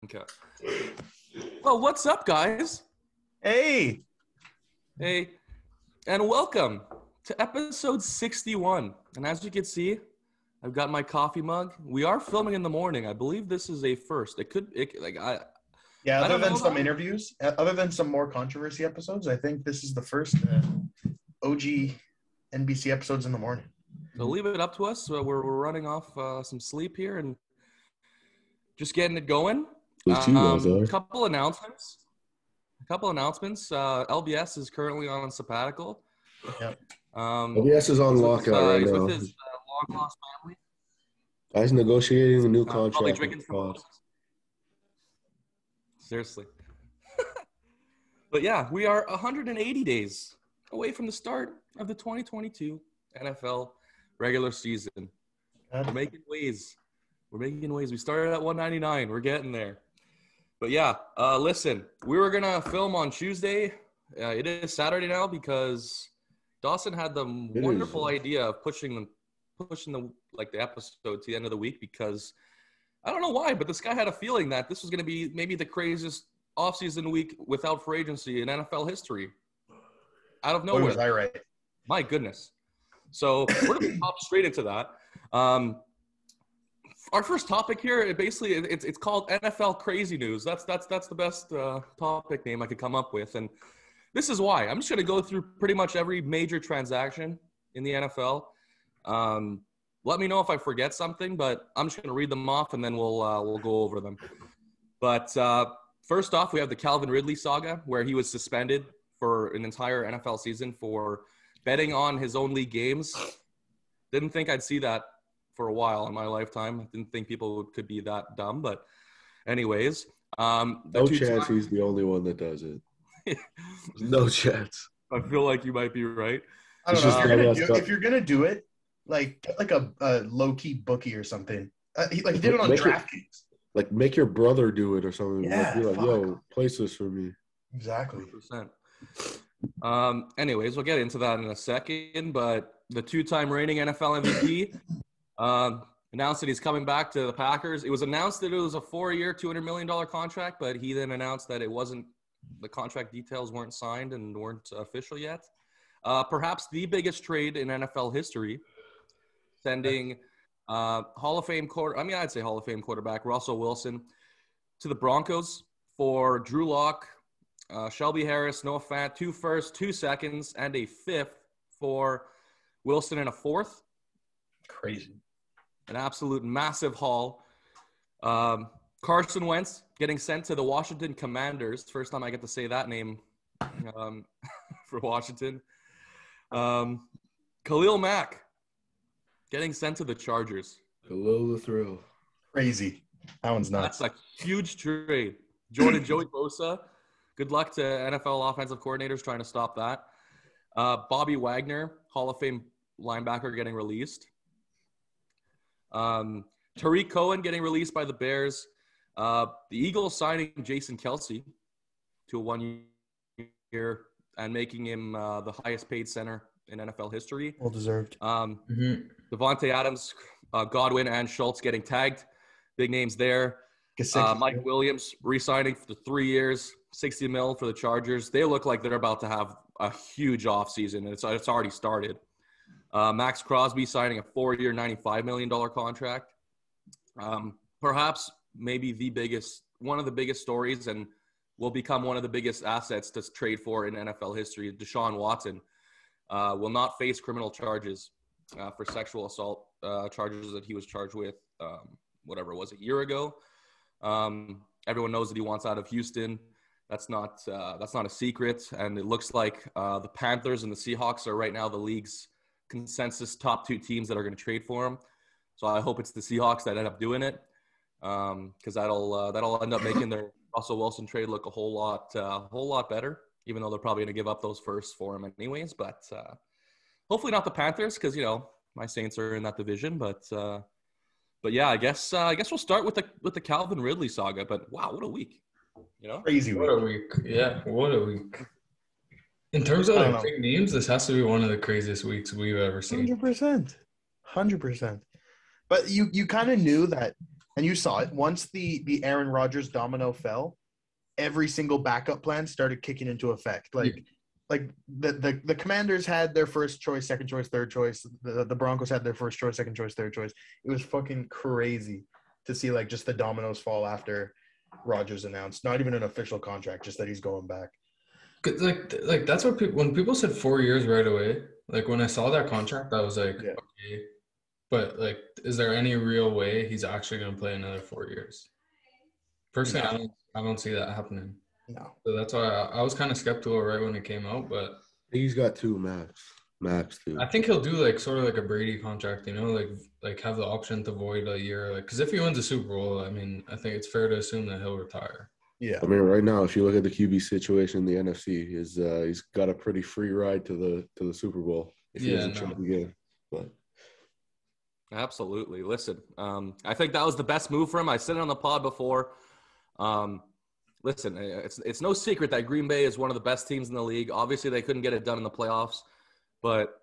Okay. Well, what's up, guys? Hey, Hey, and welcome to episode 61. And as you can see, I've got my coffee mug. We are filming in the morning. I believe this is a first. yeah. I Other don't know than some about it. interviews, other than some more controversy episodes, I think this is the first OG NBC episodes in the morning. So leave it up to us. We're running off some sleep here and just getting it going. At least you guys are. Couple announcements. LBS is currently on sabbatical. Yep. LBS is on lockout right he's now. with his long lost family. Guy's negotiating the new Probably contract. drinking some roses. Seriously. But yeah, we are 180 days away from the start of the 2022 NFL regular season. We're making waves. We started at 199. We're getting there. But yeah, listen, we were going to film on Tuesday. It is Saturday now because Dawson had the wonderful idea of pushing the episode to the end of the week because I don't know why, but this guy had a feeling that this was going to be maybe the craziest offseason week without free agency in NFL history. Out of nowhere. Boy, was I right? My goodness. So we're going to hop straight into that. Our first topic here, it's called NFL Crazy News. That's the best topic name I could come up with, and this is why. I'm just going to go through pretty much every major transaction in the NFL. Let me know if I forget something, but I'm just going to read them off, and then we'll go over them. But first off, we have the Calvin Ridley saga, where he was suspended for an entire NFL season for betting on his own league games. Didn't think I'd see that for a while in my lifetime. I didn't think people could be that dumb, but anyways. No chance he's the only one that does it. No chance. I feel like you might be right. I don't know. If you're gonna do it, get like a low-key bookie or something. He did it on DraftKings. Like, make your brother do it or something. Yeah, be like, yo, place this for me. Exactly. 100%. Anyways, we'll get into that in a second, but the two-time reigning NFL MVP announced that he's coming back to the Packers. It was announced that it was a 4-year, $200 million contract, but he then announced that the contract details weren't signed and weren't official yet. Perhaps the biggest trade in NFL history, sending Hall of Fame quarterback Russell Wilson to the Broncos for Drew Lock, Shelby Harris, Noah Fant, 2 firsts, 2 seconds, and a 5th for Wilson and a 4th. Crazy. An absolute massive haul. Carson Wentz getting sent to the Washington Commanders. First time I get to say that name for Washington. Khalil Mack getting sent to the Chargers. Hello, the thrill. Crazy. That one's nuts. That's a huge trade. Joey Bosa. Good luck to NFL offensive coordinators trying to stop that. Bobby Wagner, Hall of Fame linebacker, getting released. Tariq Cohen getting released by the Bears. The Eagles signing Jason Kelce to a 1-year and making him the highest paid center in NFL history. Well deserved. Devontae Adams, Godwin, and Schultz getting tagged. Big names there. Mike Williams re-signing for 3 years, $60 million for the Chargers. They look like they're about to have a huge offseason, and it's already started. Max Crosby signing a 4-year, $95 million contract. Perhaps maybe one of the biggest stories, and will become one of the biggest assets to trade for in NFL history. Deshaun Watson will not face criminal charges for sexual assault charges that he was charged with, a year ago. Everyone knows that he wants out of Houston. That's not a secret, and it looks like the Panthers and the Seahawks are right now the league's consensus top 2 teams that are going to trade for him. So I hope it's the Seahawks that end up doing it, because that'll end up making their Russell Wilson trade look a whole lot better, even though they're probably going to give up those firsts for him anyways. But hopefully not the Panthers, because my Saints are in that division. But yeah, I guess we'll start with the Calvin Ridley saga. But wow, what a week! Crazy week. What a week! Yeah, what a week. In terms of big names, this has to be one of the craziest weeks we've ever seen. 100%. But you kind of knew that And you saw it. Once the Aaron Rodgers domino fell, every single backup plan started kicking into effect. Like the Commanders had their first choice, second choice, third choice. The Broncos had their first choice, second choice, third choice. It was fucking crazy to see like just the dominoes fall after Rodgers announced. Not even an official contract, just that he's going back. Like that's what when people said 4 years right away. Like when I saw that contract, I was like, Yeah. okay. But like, is there any real way he's actually going to play another 4 years? Personally, I don't see that happening. No. So that's why I was kind of skeptical right when it came out. But he's got 2 max 2. I think he'll do like sort of like a Brady contract, you know, like have the option to void a year. Like, because if he wins a Super Bowl, I mean, I think it's fair to assume that he'll retire. Yeah. I mean, right now, if you look at the QB situation in the NFC, he's got a pretty free ride to the Super Bowl if he doesn't try again. But absolutely. Listen, I think that was the best move for him. I said it on the pod before. Listen, it's no secret that Green Bay is one of the best teams in the league. Obviously, they couldn't get it done in the playoffs, but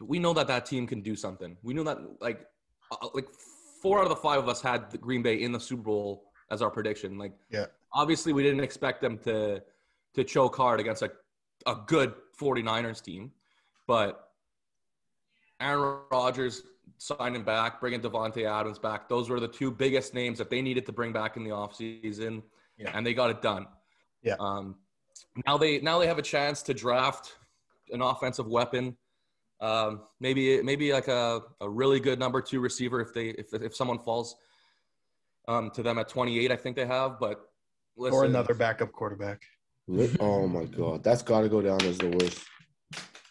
we know that team can do something. We knew that like 4 out of the 5 of us had the Green Bay in the Super Bowl as our prediction. Like, yeah, obviously we didn't expect them to choke hard against a good 49ers team, but Aaron Rodgers signing back, bringing Davante Adams back, those were the 2 biggest names that they needed to bring back in the offseason, and they got it done. Yeah. Now they have a chance to draft an offensive weapon. Maybe like a really good number 2 receiver if someone falls to them at 28, I think they have. But listen, or another backup quarterback. Oh my God, that's got to go down as the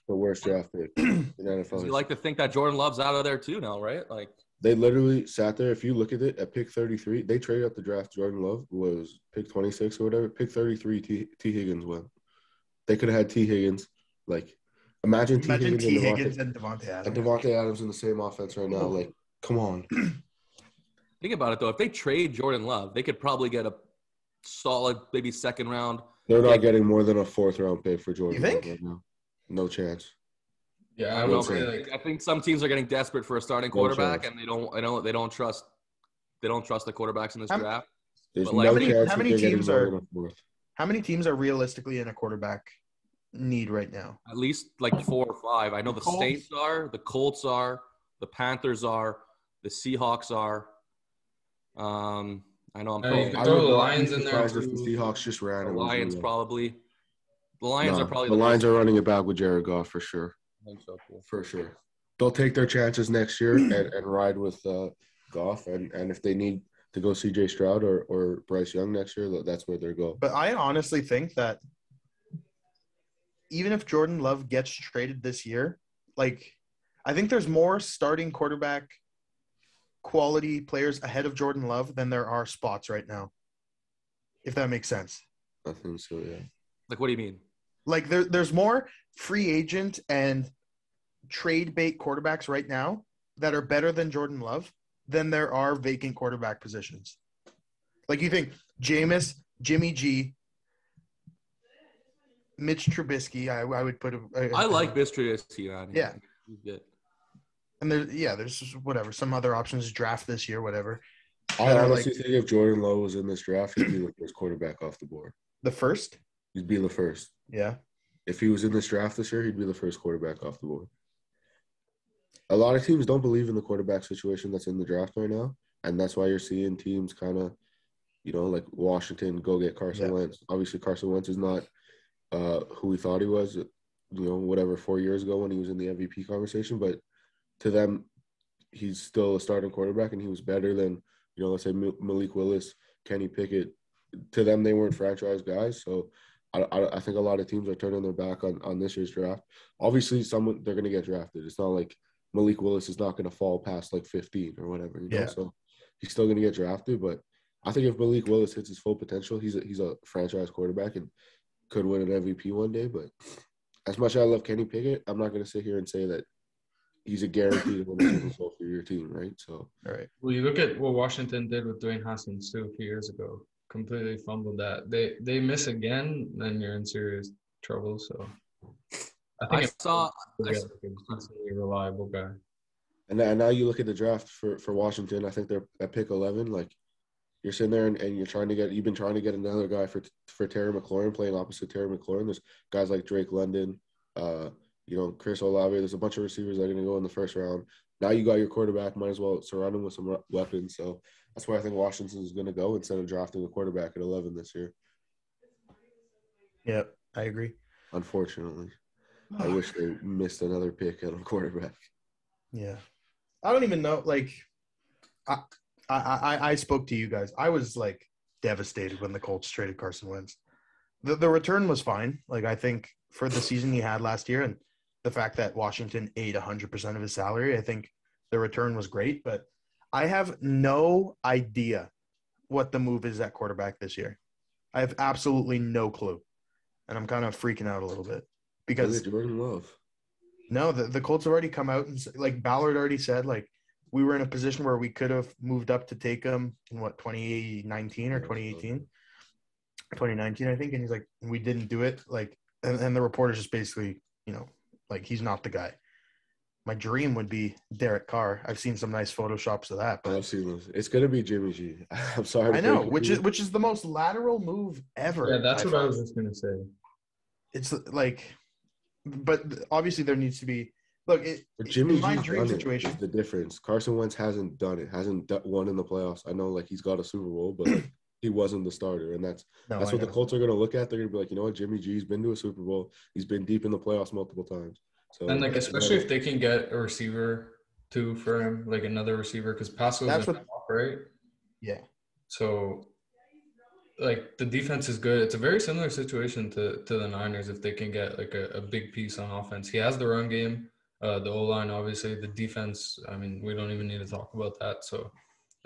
worst draft pick in NFL. You like to think that Jordan Love's out of there too now, right? Like they literally sat there. If you look at it, at pick 33, they traded up the draft. Jordan Love was pick 26 or whatever. Pick 33, T. Higgins went. They could have had T. Higgins. Like, imagine T. Higgins and Davante Adams. And Davante Adams in the same offense right now. Like, come on. Think about it, though. If they trade Jordan Love, they could probably get a solid, maybe second round. They're not getting more than a 4th round pick for Jordan Love right now. No chance. Yeah, I don't know. I think some teams are getting desperate for a starting quarterback, and they don't trust the quarterbacks in this draft. There's no chance how many teams are realistically in a quarterback need right now? At least like 4 or 5. I know the Saints are, the Colts are, the Panthers are, the Seahawks are. I know throw the Lions in there. If the Seahawks just ran the Lions probably. The Lions are probably the Lions are running it back with Jared Goff for sure. I think so, cool. For sure. They'll take their chances next year and ride with Goff. And if they need to go C.J. Stroud or Bryce Young next year, that's where they'll go. But I honestly think that even if Jordan Love gets traded this year, like, I think there's more starting quarterback quality players ahead of Jordan Love than there are spots right now, if that makes sense. I think so, yeah. Like, what do you mean? Like, there's more free agent and trade bait quarterbacks right now that are better than Jordan Love than there are vacant quarterback positions. Like, you think Jameis, Jimmy G, Mitch Trubisky, I would put him. I like Mitch Trubisky, man. Yeah. He's good. And there's whatever, some other options, draft this year, whatever. I honestly think if Jordan Love was in this draft, he'd be the first quarterback off the board. The first? He'd be the first. Yeah. If he was in this draft this year, he'd be the first quarterback off the board. A lot of teams don't believe in the quarterback situation that's in the draft right now, and that's why you're seeing teams kind of, like Washington go get Carson Wentz. Obviously, Carson Wentz is not who we thought he was, 4 years ago when he was in the MVP conversation, but to them, he's still a starting quarterback, and he was better than, let's say Malik Willis, Kenny Pickett. To them, they weren't franchise guys, so I think a lot of teams are turning their back on this year's draft. Obviously, they're going to get drafted. It's not like Malik Willis is not going to fall past like 15 or whatever, So he's still going to get drafted. But I think if Malik Willis hits his full potential, he's a franchise quarterback and could win an MVP one day. But as much as I love Kenny Pickett, I'm not going to sit here and say that he's a guaranteed to win a Super Bowl for your team, right? So, all right. Well, you look at what Washington did with Dwayne Haskins too a few years ago. Completely fumbled that. They miss again, then you're in serious trouble. So I think I saw a constantly reliable guy. And now you look at the draft for Washington. I think they're at pick 11. Like, you're sitting there and you've been trying to get another guy for Terry McLaurin, playing opposite Terry McLaurin. There's guys like Drake London, Chris Olave. There's a bunch of receivers that are going to go in the first round. Now you got your quarterback. Might as well surround him with some weapons. So that's where I think Washington is going to go instead of drafting a quarterback at 11 this year. Yep, I agree. Unfortunately, I wish they missed another pick at a quarterback. Yeah, I don't even know. Like, I spoke to you guys. I was like devastated when the Colts traded Carson Wentz. The return was fine. Like, I think for the season he had last year and the fact that Washington ate 100% of his salary, I think the return was great. But I have no idea what the move is at quarterback this year. I have absolutely no clue. And I'm kind of freaking out a little bit because Jordan Love. No, the Colts have already come out and like Ballard already said, like we were in a position where we could have moved up to take him in 2019 or 2018, 2019, I think. And he's like, we didn't do it. Like, and the reporters just basically, like he's not the guy. My dream would be Derek Carr. I've seen some nice photoshops of that. But I've seen those. It's gonna be Jimmy G. I'm sorry. I know, which is the most lateral move ever. Yeah, that's what I was just gonna say. It's like, but obviously there needs to be. Look, Jimmy in my G's dream situation, is the difference. Carson Wentz hasn't done it. Hasn't won in the playoffs. I know, like he's got a Super Bowl, but he wasn't the starter, and that's what the Colts are gonna look at. They're gonna be like, you know what, Jimmy G's been to a Super Bowl. He's been deep in the playoffs multiple times. So, and like especially if they can get a receiver too for him, like another receiver, because Pascal's off, right? Yeah. So, like the defense is good. It's a very similar situation to the Niners if they can get like a big piece on offense. He has the run game, the O-line, obviously. The defense, I mean, we don't even need to talk about that. So,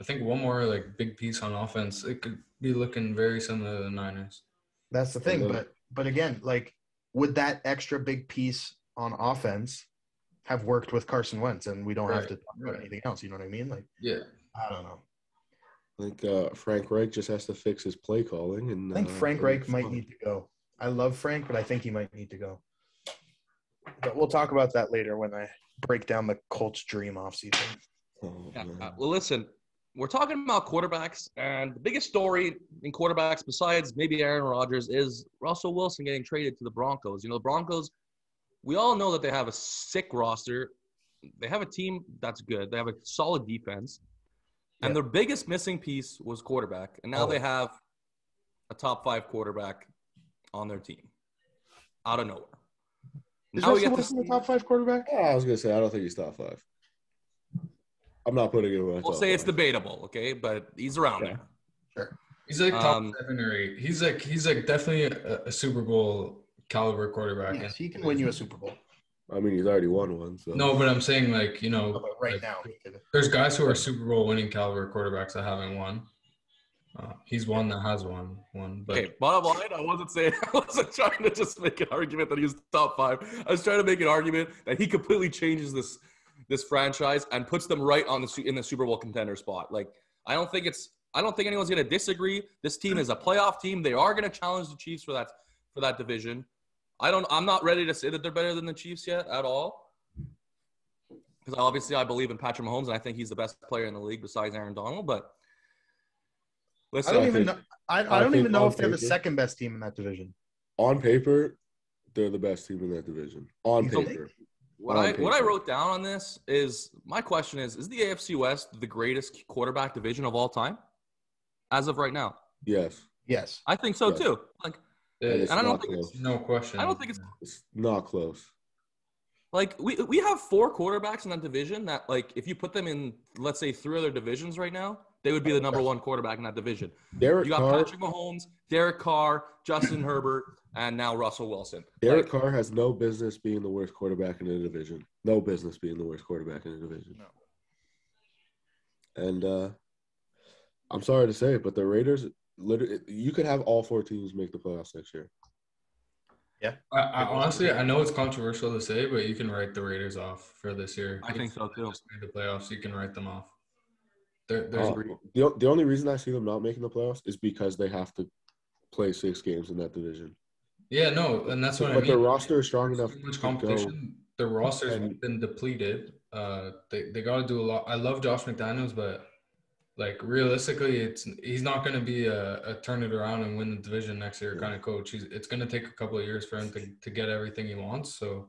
I think one more like big piece on offense, it could be looking very similar to the Niners. That's the thing, but again, like would that extra big piece on offense have worked with Carson Wentz, and we don't have to talk about anything else? You know what I mean? Like, yeah, I don't know. I think Frank Reich just has to fix his play calling, and I think Frank Reich might need to go. I love Frank, but I think he might need to go. But we'll talk about that later when I break down the Colts' dream offseason. Well, listen, we're talking about quarterbacks, and the biggest story in quarterbacks, besides maybe Aaron Rodgers, is Russell Wilson getting traded to the Broncos. The Broncos, we all know that they have a sick roster. They have a team that's good. They have a solid defense. And their biggest missing piece was quarterback. And now they have a top 5 quarterback on their team out of nowhere. Is Russell Wilson a top 5 quarterback? Oh, I was going to say, I don't think he's top 5. I'm not putting it in my We'll say it's debatable, okay? But he's around there. Sure. He's like top 7 or 8. He's like definitely a Super Bowl caliber quarterback. Yes, he can win you a Super Bowl. I mean, he's already won one. So. No, but I'm saying like, right now. There's guys who are Super Bowl winning caliber quarterbacks that haven't won. He's one that has won. But okay, bottom line, I wasn't trying to just make an argument that he was top 5. I was trying to make an argument that he completely changes this franchise and puts them right in the Super Bowl contender spot. Like, I don't think anyone's going to disagree. This team is a playoff team. They are going to challenge the Chiefs for that division. I'm not ready to say that they're better than the Chiefs yet at all. Because obviously I believe in Patrick Mahomes, and I think he's the best player in the league besides Aaron Donald. But listen, I don't even know if they're the second best team in that division. On paper, they're the best team in that division. On paper. What I wrote down on this is my question is the AFC West the greatest quarterback division of all time as of right now? Yes. I think so too. Like, and I don't think it's no question. I don't think it's not close. Like we have 4 quarterbacks in that division that, like, if you put them in, let's say, 3 other divisions right now, they would be the number 1 quarterback in that division. You got Patrick Mahomes, Derek Carr, Justin Herbert, and now Russell Wilson. Derek Carr has no business being the worst quarterback in the division. No business being the worst quarterback in the division. No. And I'm sorry to say it, but the Raiders, literally, you could have all 4 teams make the playoffs next year. Yeah. I honestly, I know it's controversial to say, but you can write the Raiders off for this year. I think so too. Just made the playoffs, you can write them off. The only reason I see them not making the playoffs is because they have to play 6 games in that division. Yeah, no, and that's what I mean. But their roster is strong enough. Too much competition. The roster's been depleted. They got to do a lot. I love Josh McDaniels, but like realistically, he's not going to be a turn it around and win the division next year kind of coach. It's going to take a couple of years for him to get everything he wants. So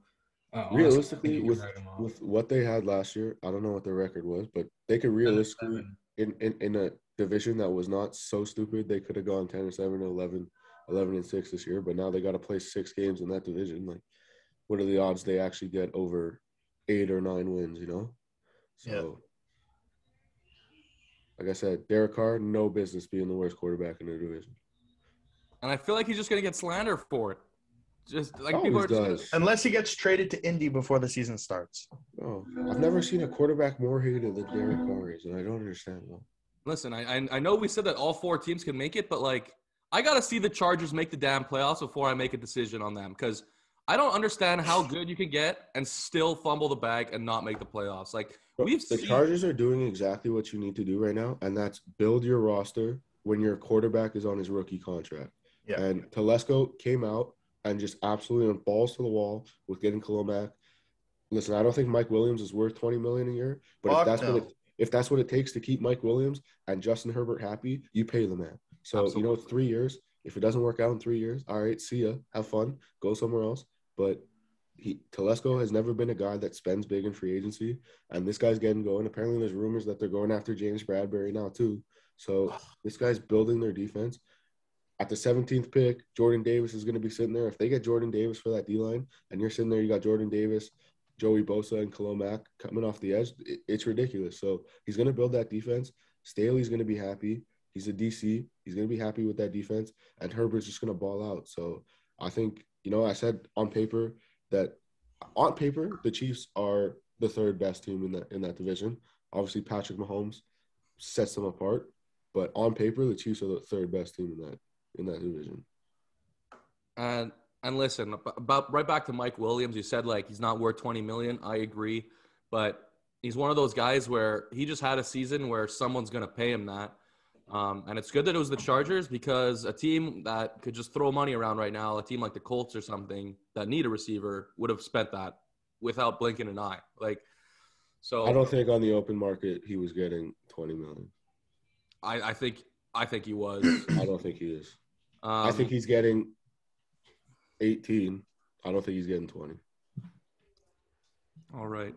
honestly, I think Realistically, you can write him off. with what they had last year, I don't know what their record was, but they could realistically in a division that was not so stupid, they could have gone 10-7, 11-6 this year. But now they got to play 6 games in that division. Like, what are the odds they actually get over 8 or 9 wins? You know, so. Like I said, Derek Carr, no business being the worst quarterback in the division. And I feel like he's just going to get slandered for it. Just like people are just unless he gets traded to Indy before the season starts. Oh, I've never seen a quarterback more hated than Derek Carr is, and I don't understand why. Listen, I know we said that all 4 teams can make it, but like I got to see the Chargers make the damn playoffs before I make a decision on them because I don't understand how good you can get and still fumble the bag and not make the playoffs. Like the Chargers are doing exactly what you need to do right now, and that's build your roster when your quarterback is on his rookie contract. Yeah. And Telesco came out and just absolutely went balls to the wall with getting Khalil Mack. Listen, I don't think Mike Williams is worth $20 million a year, but if that's what it takes to keep Mike Williams and Justin Herbert happy, you pay the man. So absolutely. It's 3 years. If it doesn't work out in 3 years, all right, see ya, have fun, go somewhere else. But Telesco has never been a guy that spends big in free agency, and this guy's getting going. Apparently, there's rumors that they're going after James Bradbury now too. So this guy's building their defense. At the 17th pick, Jordan Davis is going to be sitting there. If they get Jordan Davis for that D-line, and you're sitting there, you got Jordan Davis, Joey Bosa, and Khalil Mack coming off the edge, it's ridiculous. So he's going to build that defense. Staley's going to be happy. He's a DC. He's going to be happy with that defense, and Herbert's just going to ball out. So I think, I said on paper that the Chiefs are the 3rd best team in that division. Obviously, Patrick Mahomes sets them apart, but on paper, the Chiefs are the 3rd best team in that division. And listen, about right back to Mike Williams, you said like he's not worth $20 million. I agree, but he's one of those guys where he just had a season where someone's going to pay him that. And it's good that it was the Chargers because a team that could just throw money around right now, a team like the Colts or something that need a receiver would have spent that without blinking an eye. So I don't think on the open market he was getting $20 million. I think he was. I don't think he is. I think he's getting 18. I don't think he's getting 20. All right.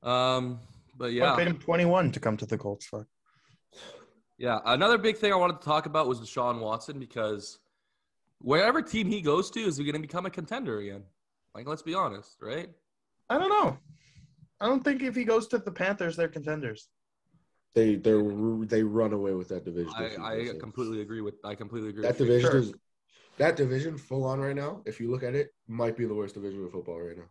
But yeah, I paid him 21 to come to the Colts. Fuck. Yeah, another big thing I wanted to talk about was Deshaun Watson because wherever team he goes to, is he going to become a contender again? Let's be honest, right? I don't know. I don't think if he goes to the Panthers, they're contenders. They run away with that division. I completely agree with. That division that division full on right now. If you look at it, might be the worst division of football right now.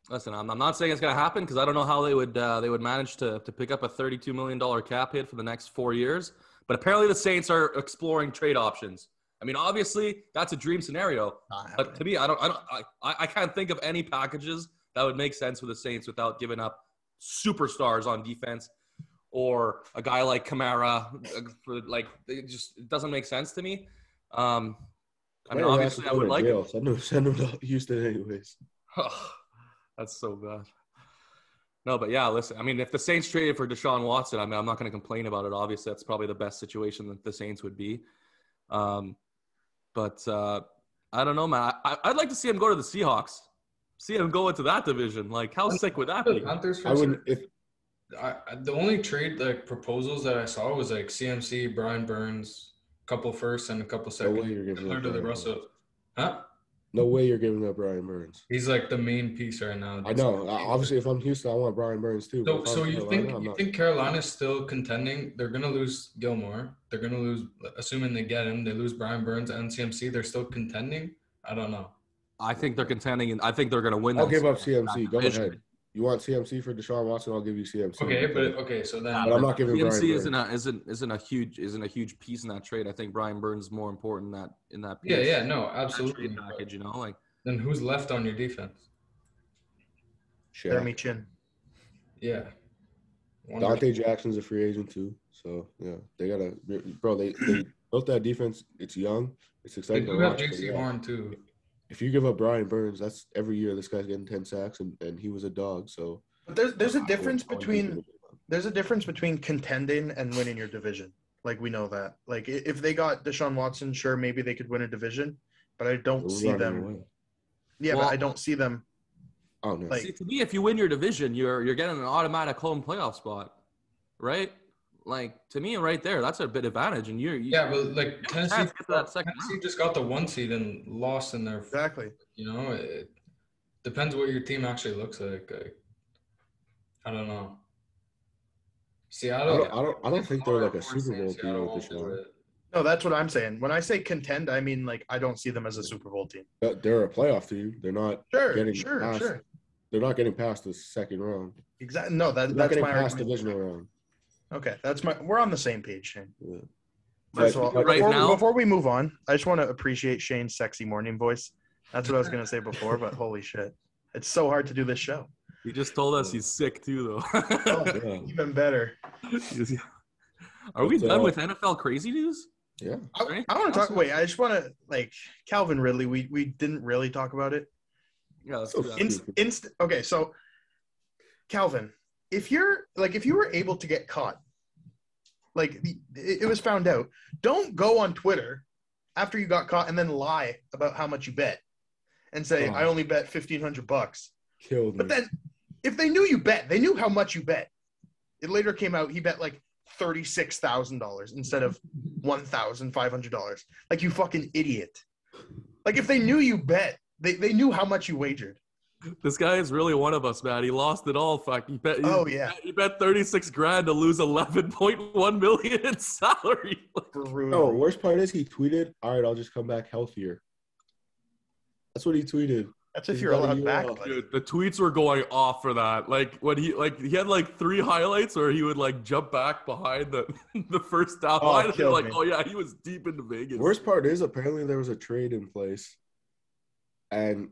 Listen, I'm not saying it's going to happen because I don't know how they would manage to pick up a $32 million cap hit for the next 4 years. But apparently the Saints are exploring trade options. I mean, obviously that's a dream scenario. But to me, I can't think of any packages that would make sense for the Saints without giving up superstars on defense or a guy like Kamara. It doesn't make sense to me. I mean, obviously I would like it. Send him to Houston anyways. That's so bad. No, but yeah, listen, I mean, if the Saints traded for Deshaun Watson, I mean, I'm not going to complain about it. Obviously, that's probably the best situation that the Saints would be. But I don't know, man. I'd like to see him go to the Seahawks. See him go into that division. How sick would that be? I wouldn't. The only trade proposals that I saw was CMC, Brian Burns, a couple firsts and a couple seconds. To the Russell. Huh? No way you're giving up Brian Burns. He's the main piece right now. I know. Obviously, if I'm Houston, I want Brian Burns too. So you think Carolina's still contending? They're going to lose Gilmore. They're going to lose, assuming they get him, they lose Brian Burns and CMC. They're still contending? I don't know. I think they're contending, and I think they're going to win. I'll give up CMC. Go ahead. You want CMC for Deshaun Watson? I'll give you CMC. So then. But I'm not giving CMC Brian isn't a huge piece in that trade. I think Brian Burns is more important in that piece. Yeah, no, absolutely. Package, Then who's left on your defense? Jeremy Chin. Yeah. Dante Jackson's a free agent too. So yeah, they built that defense. It's young. It's exciting. They do have JC Horn too. If you give up Brian Burns, that's every year this guy's getting 10 sacks, and he was a dog. So But there's a difference between contending and winning your division. Like, we know that. Like, if they got Deshaun Watson, sure, maybe they could win a division, but I don't see them. Away. Yeah, well, but I don't see them. Oh no! Like, see, to me, if you win your division, you're getting an automatic home playoff spot, right? Like, to me, right there, that's a bit advantage. And yeah, but like Tennessee just got the 1 seed and lost in their exactly. You know, it depends what your team actually looks like. I don't know. Seattle. I don't think they're like a Super Bowl team with Deshaun. No, that's what I'm saying. When I say contend, I mean like I don't see them as a Super Bowl team. They're a playoff team. They're not getting past. Sure. They're not getting past the second round. Exactly. No, that's not getting my past divisional round. Okay, we're on the same page, Shane. Yeah. First of all, before we move on, I just want to appreciate Shane's sexy morning voice. That's what I was gonna say before, but holy shit, it's so hard to do this show. He just told us he's sick too, though. Yeah. Even better. Are we done with NFL crazy news? Yeah. I want to talk. Wait, I just want to Calvin Ridley. We didn't really talk about it. Yeah. Let's do that. Okay, so Calvin, if you were able to get caught, it was found out, don't go on Twitter after you got caught and then lie about how much you bet and say I only bet $1,500. Killed me. But then, if they knew you bet, they knew how much you bet. It later came out he bet like $36,000 instead of $1,500. Like, you fucking idiot. Like, if they knew you bet, they knew how much you wagered. This guy is really one of us, man. He lost it all. Fuck. He bet 36 grand to lose 11.1 million in salary. No, worst part is he tweeted, "All right, I'll just come back healthier." That's what he tweeted. That's if you're allowed back. Dude, the tweets were going off for that. Like, when he had like 3 highlights where he would like jump back behind the first down line. And they're like, oh yeah, he was deep into Vegas. Worst part is apparently there was a trade in place, and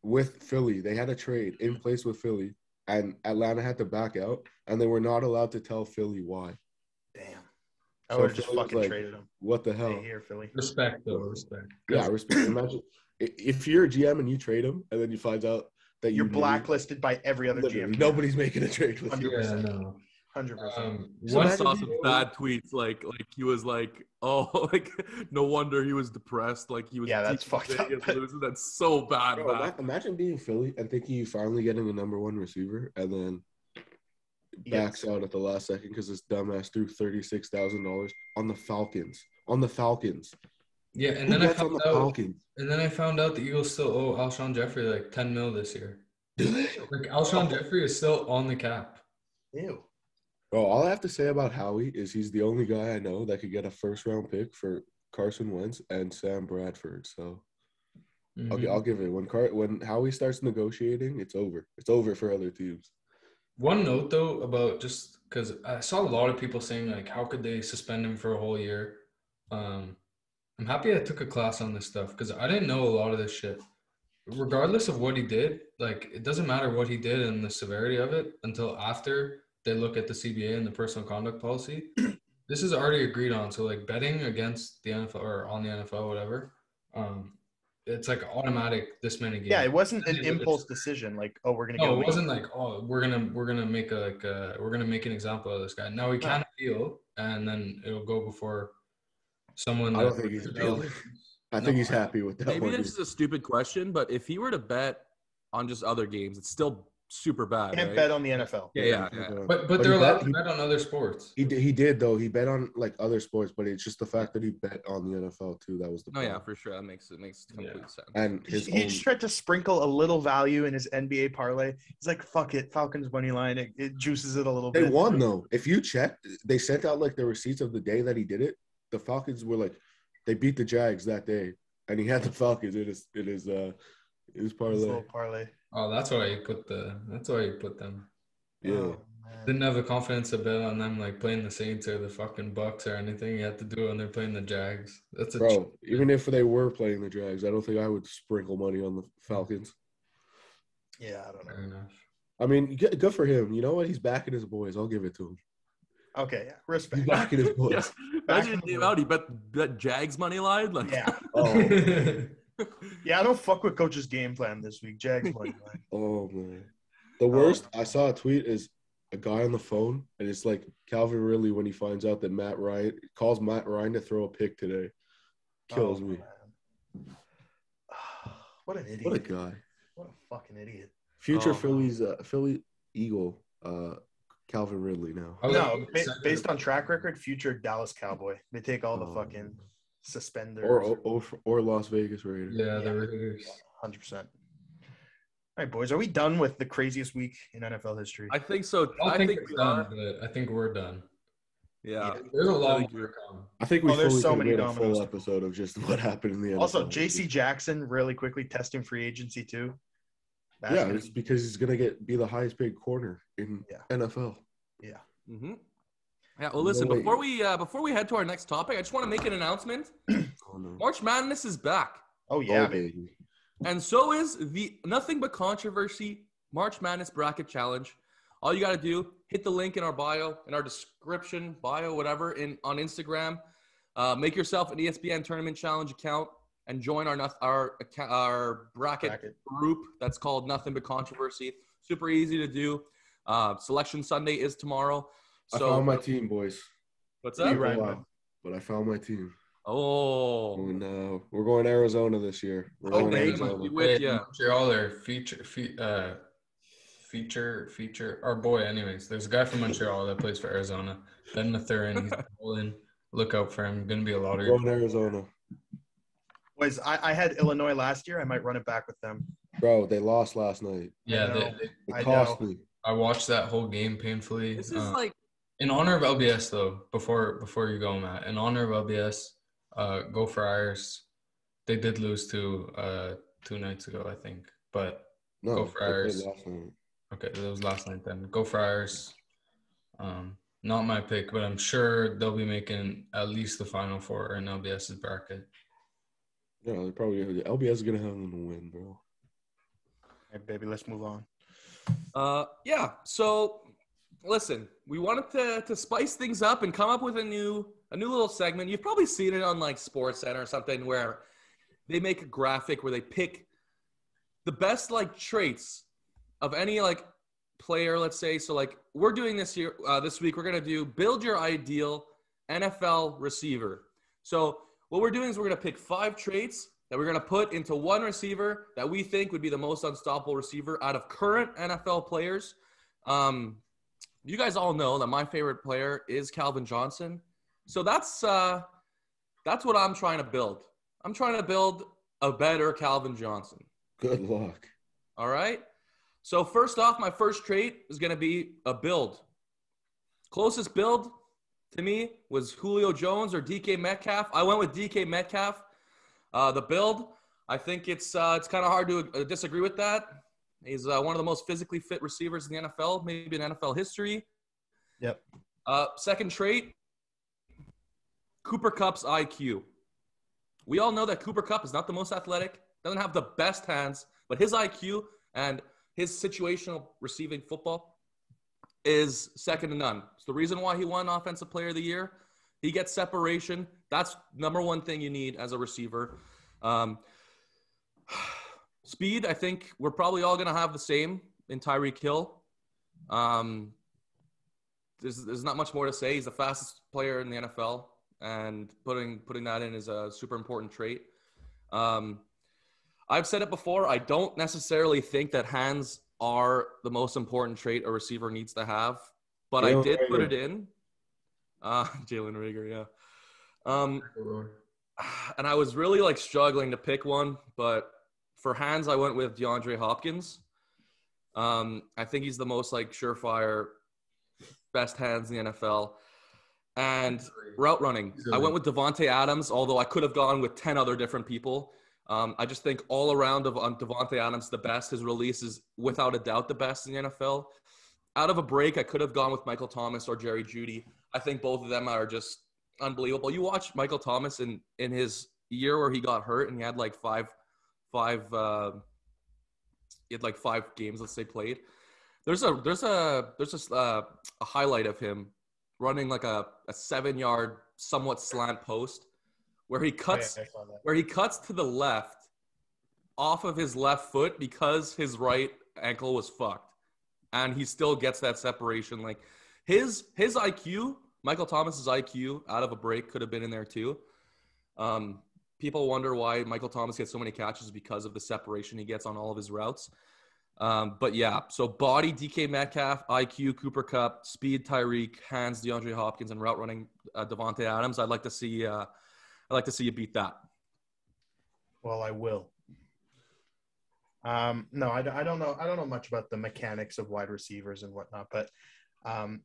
with Philly, they had a trade in place with Philly, and Atlanta had to back out, and they were not allowed to tell Philly why. Damn. I would have just fucking traded him. What the hell? Hey, here, Philly. Respect, though. Respect. Yeah, respect. Imagine if you're a GM and you trade him, and then you find out that you're blacklisted by every other GM. Nobody's making a trade with 100%. you. Yeah, no. 100%. I saw some bad tweets, like he was like, oh, like no wonder he was depressed, like he was. Yeah, that's fucked up. That's so bad. Bro, imagine being Philly and thinking you finally getting a number 1 receiver, and then backs out at the last second because this dumbass threw $36,000 on the Falcons. Yeah, and then I found out the Eagles still owe Alshon Jeffrey like $10 million this year. Do they? Like, Alshon Jeffrey is still on the cap. Ew. Bro, all I have to say about Howie is he's the only guy I know that could get a first-round pick for Carson Wentz and Sam Bradford. So I'll give it. When Howie starts negotiating, it's over. It's over for other teams. One note, though, about just because I saw a lot of people saying, like, how could they suspend him for a whole year? I'm happy I took a class on this stuff because I didn't know a lot of this shit. Regardless of what he did, like, it doesn't matter what he did and the severity of it until after they look at the CBA and the personal conduct policy. This is already agreed on. So, like, betting against the NFL or on the NFL, whatever, it's like automatic this many games. Yeah, it wasn't an impulse decision. Like, oh, we're gonna. No, it wasn't like, oh, we're gonna make an example of this guy. No, he can't appeal, and then it'll go before someone. I don't think he's appealing. I think he's happy with that. Maybe this is a stupid question, but if he were to bet on just other games, it's still super bad. Can't bet on the NFL. Yeah. But they're allowed to bet on other sports. He did though. He bet on like other sports, but it's just the fact that he bet on the NFL too. That was the problem. Yeah, for sure. That makes complete sense. And he just tried to sprinkle a little value in his NBA parlay. He's like, fuck it, Falcons money line. It juices it a little bit. They won though. If you checked, they sent out like the receipts of the day that he did it. The Falcons were like, they beat the Jags that day, and he had the Falcons in his parlay. His little parlay. Oh, that's why you put them. Yeah. Oh, didn't have the confidence to bet on them like playing the Saints or the fucking Bucks or anything. You have to do it when they're playing the Jags. That's even if they were playing the Jags, I don't think I would sprinkle money on the Falcons. Yeah, I don't know. Fair enough. I mean, good for him. You know what? He's backing his boys. I'll give it to him. Okay, yeah. Respect. He's backing his boys. Yeah. Imagine he came out, he bet Jags money line. Like, yeah. Oh. Yeah, I don't fuck with Coach's game plan this week. Jags money line. Oh man. The worst, I saw a tweet is a guy on the phone, and it's like Calvin Ridley when he finds out that Matt Ryan calls Matt Ryan to throw a pick today. Kills me. Man. What an idiot. What a guy. What a fucking idiot. Future Philly Eagle, Calvin Ridley now. No, based on track record, future Dallas Cowboy. They take all the fucking suspenders. Or Las Vegas Raiders. Yeah, the Raiders. 100%. All right, boys. Are we done with the craziest week in NFL history? I think so. I think we're done, but I think we're done. Yeah. There's a lot more to come. I think we there's so fully many made a dominoes. full episode of just what happened in the NFL. Also, J.C. Jackson really quickly testing free agency too. It's because he's gonna be the highest paid corner in NFL. Yeah. Mm-hmm. Yeah. Well, listen. Before we head to our next topic, I just want to make an announcement. March Madness is back. Oh yeah, baby. And so is the Nothing But Controversy March Madness Bracket Challenge. All you got to do, hit the link in our bio, in our description, bio, whatever, on Instagram. Make yourself an ESPN Tournament Challenge account and join our bracket group that's called Nothing But Controversy. Super easy to do. Selection Sunday is tomorrow. So, I found my team, boys. What's that? But I found my team. Oh. And we're going to Arizona this year. We're going to Arizona. Montreal or feature our boy. Anyways, there's a guy from Montreal that plays for Arizona. Ben Mathurin. He's bowling. Look out for him. Going to be a lottery. Going to Arizona. Boys, I had Illinois last year. I might run it back with them. Bro, they lost last night. Yeah, it cost me. I watched that whole game painfully. This is in honor of LBS though. Before you go, Matt. In honor of LBS, go Friars. They did lose to 2 nights ago, I think. But go Friars. Okay, that was last night then. Go Friars. Not my pick, but I'm sure they'll be making at least the Final Four in LBS's bracket. Yeah, they're probably LBS is gonna have them to win, bro. Hey, baby, let's move on. Yeah. So, listen, we wanted to spice things up and come up with a new little segment. You've probably seen it on like SportsCenter or something where they make a graphic where they pick the best like traits of any like player. Let's say so. Like we're doing this here this week. We're gonna do build your ideal NFL receiver. So what we're doing is we're gonna pick 5 traits that we're going to put into one receiver that we think would be the most unstoppable receiver out of current NFL players. You guys all know that my favorite player is Calvin Johnson. So that's what I'm trying to build. I'm trying to build a better Calvin Johnson. Good luck. All right. So first off, my first trait is going to be a build. Closest build to me was Julio Jones or DK Metcalf. I went with DK Metcalf. The build, I think it's kind of hard to disagree with that. He's one of the most physically fit receivers in the NFL, maybe in NFL history. Yep. Second trait, Cooper Kupp's IQ. We all know that Cooper Kupp is not the most athletic, doesn't have the best hands, but his IQ and his situational receiving football is second to none. It's the reason why he won Offensive Player of the Year. He gets separation. That's number one thing you need as a receiver. Speed, I think we're probably all going to have the same in Tyreek Hill. There's not much more to say. He's the fastest player in the NFL, and putting that in is a super important trait. I've said it before. I don't necessarily think that hands are the most important trait a receiver needs to have, but I did put it in. Jalen Reagor, yeah. And I was really like struggling to pick one, but for hands, I went with DeAndre Hopkins. I think he's the most like surefire, best hands in the NFL. And route running, I went with Devontae Adams, although I could have gone with 10 other different people. I just think all around of Devontae Adams, the best. His release is without a doubt the best in the NFL. Out of a break, I could have gone with Michael Thomas or Jerry Jeudy. I think both of them are just unbelievable. You watch Michael Thomas in his year where he got hurt and he had like five games, let's say, played. There's a highlight of him running like a 7-yard somewhat slant post where he cuts to the left off of his left foot because his right ankle was fucked. and he still gets that separation. Like his IQ, Michael Thomas's IQ out of a break could have been in there too. People wonder why Michael Thomas gets so many catches because of the separation he gets on all of his routes. But yeah, so body, DK Metcalf, IQ, Cooper Kupp, speed, Tyreek, hands, DeAndre Hopkins, and route running, Devontae Adams. I'd like to see you beat that. Well, I will. No, I don't know. I don't know much about the mechanics of wide receivers and whatnot, but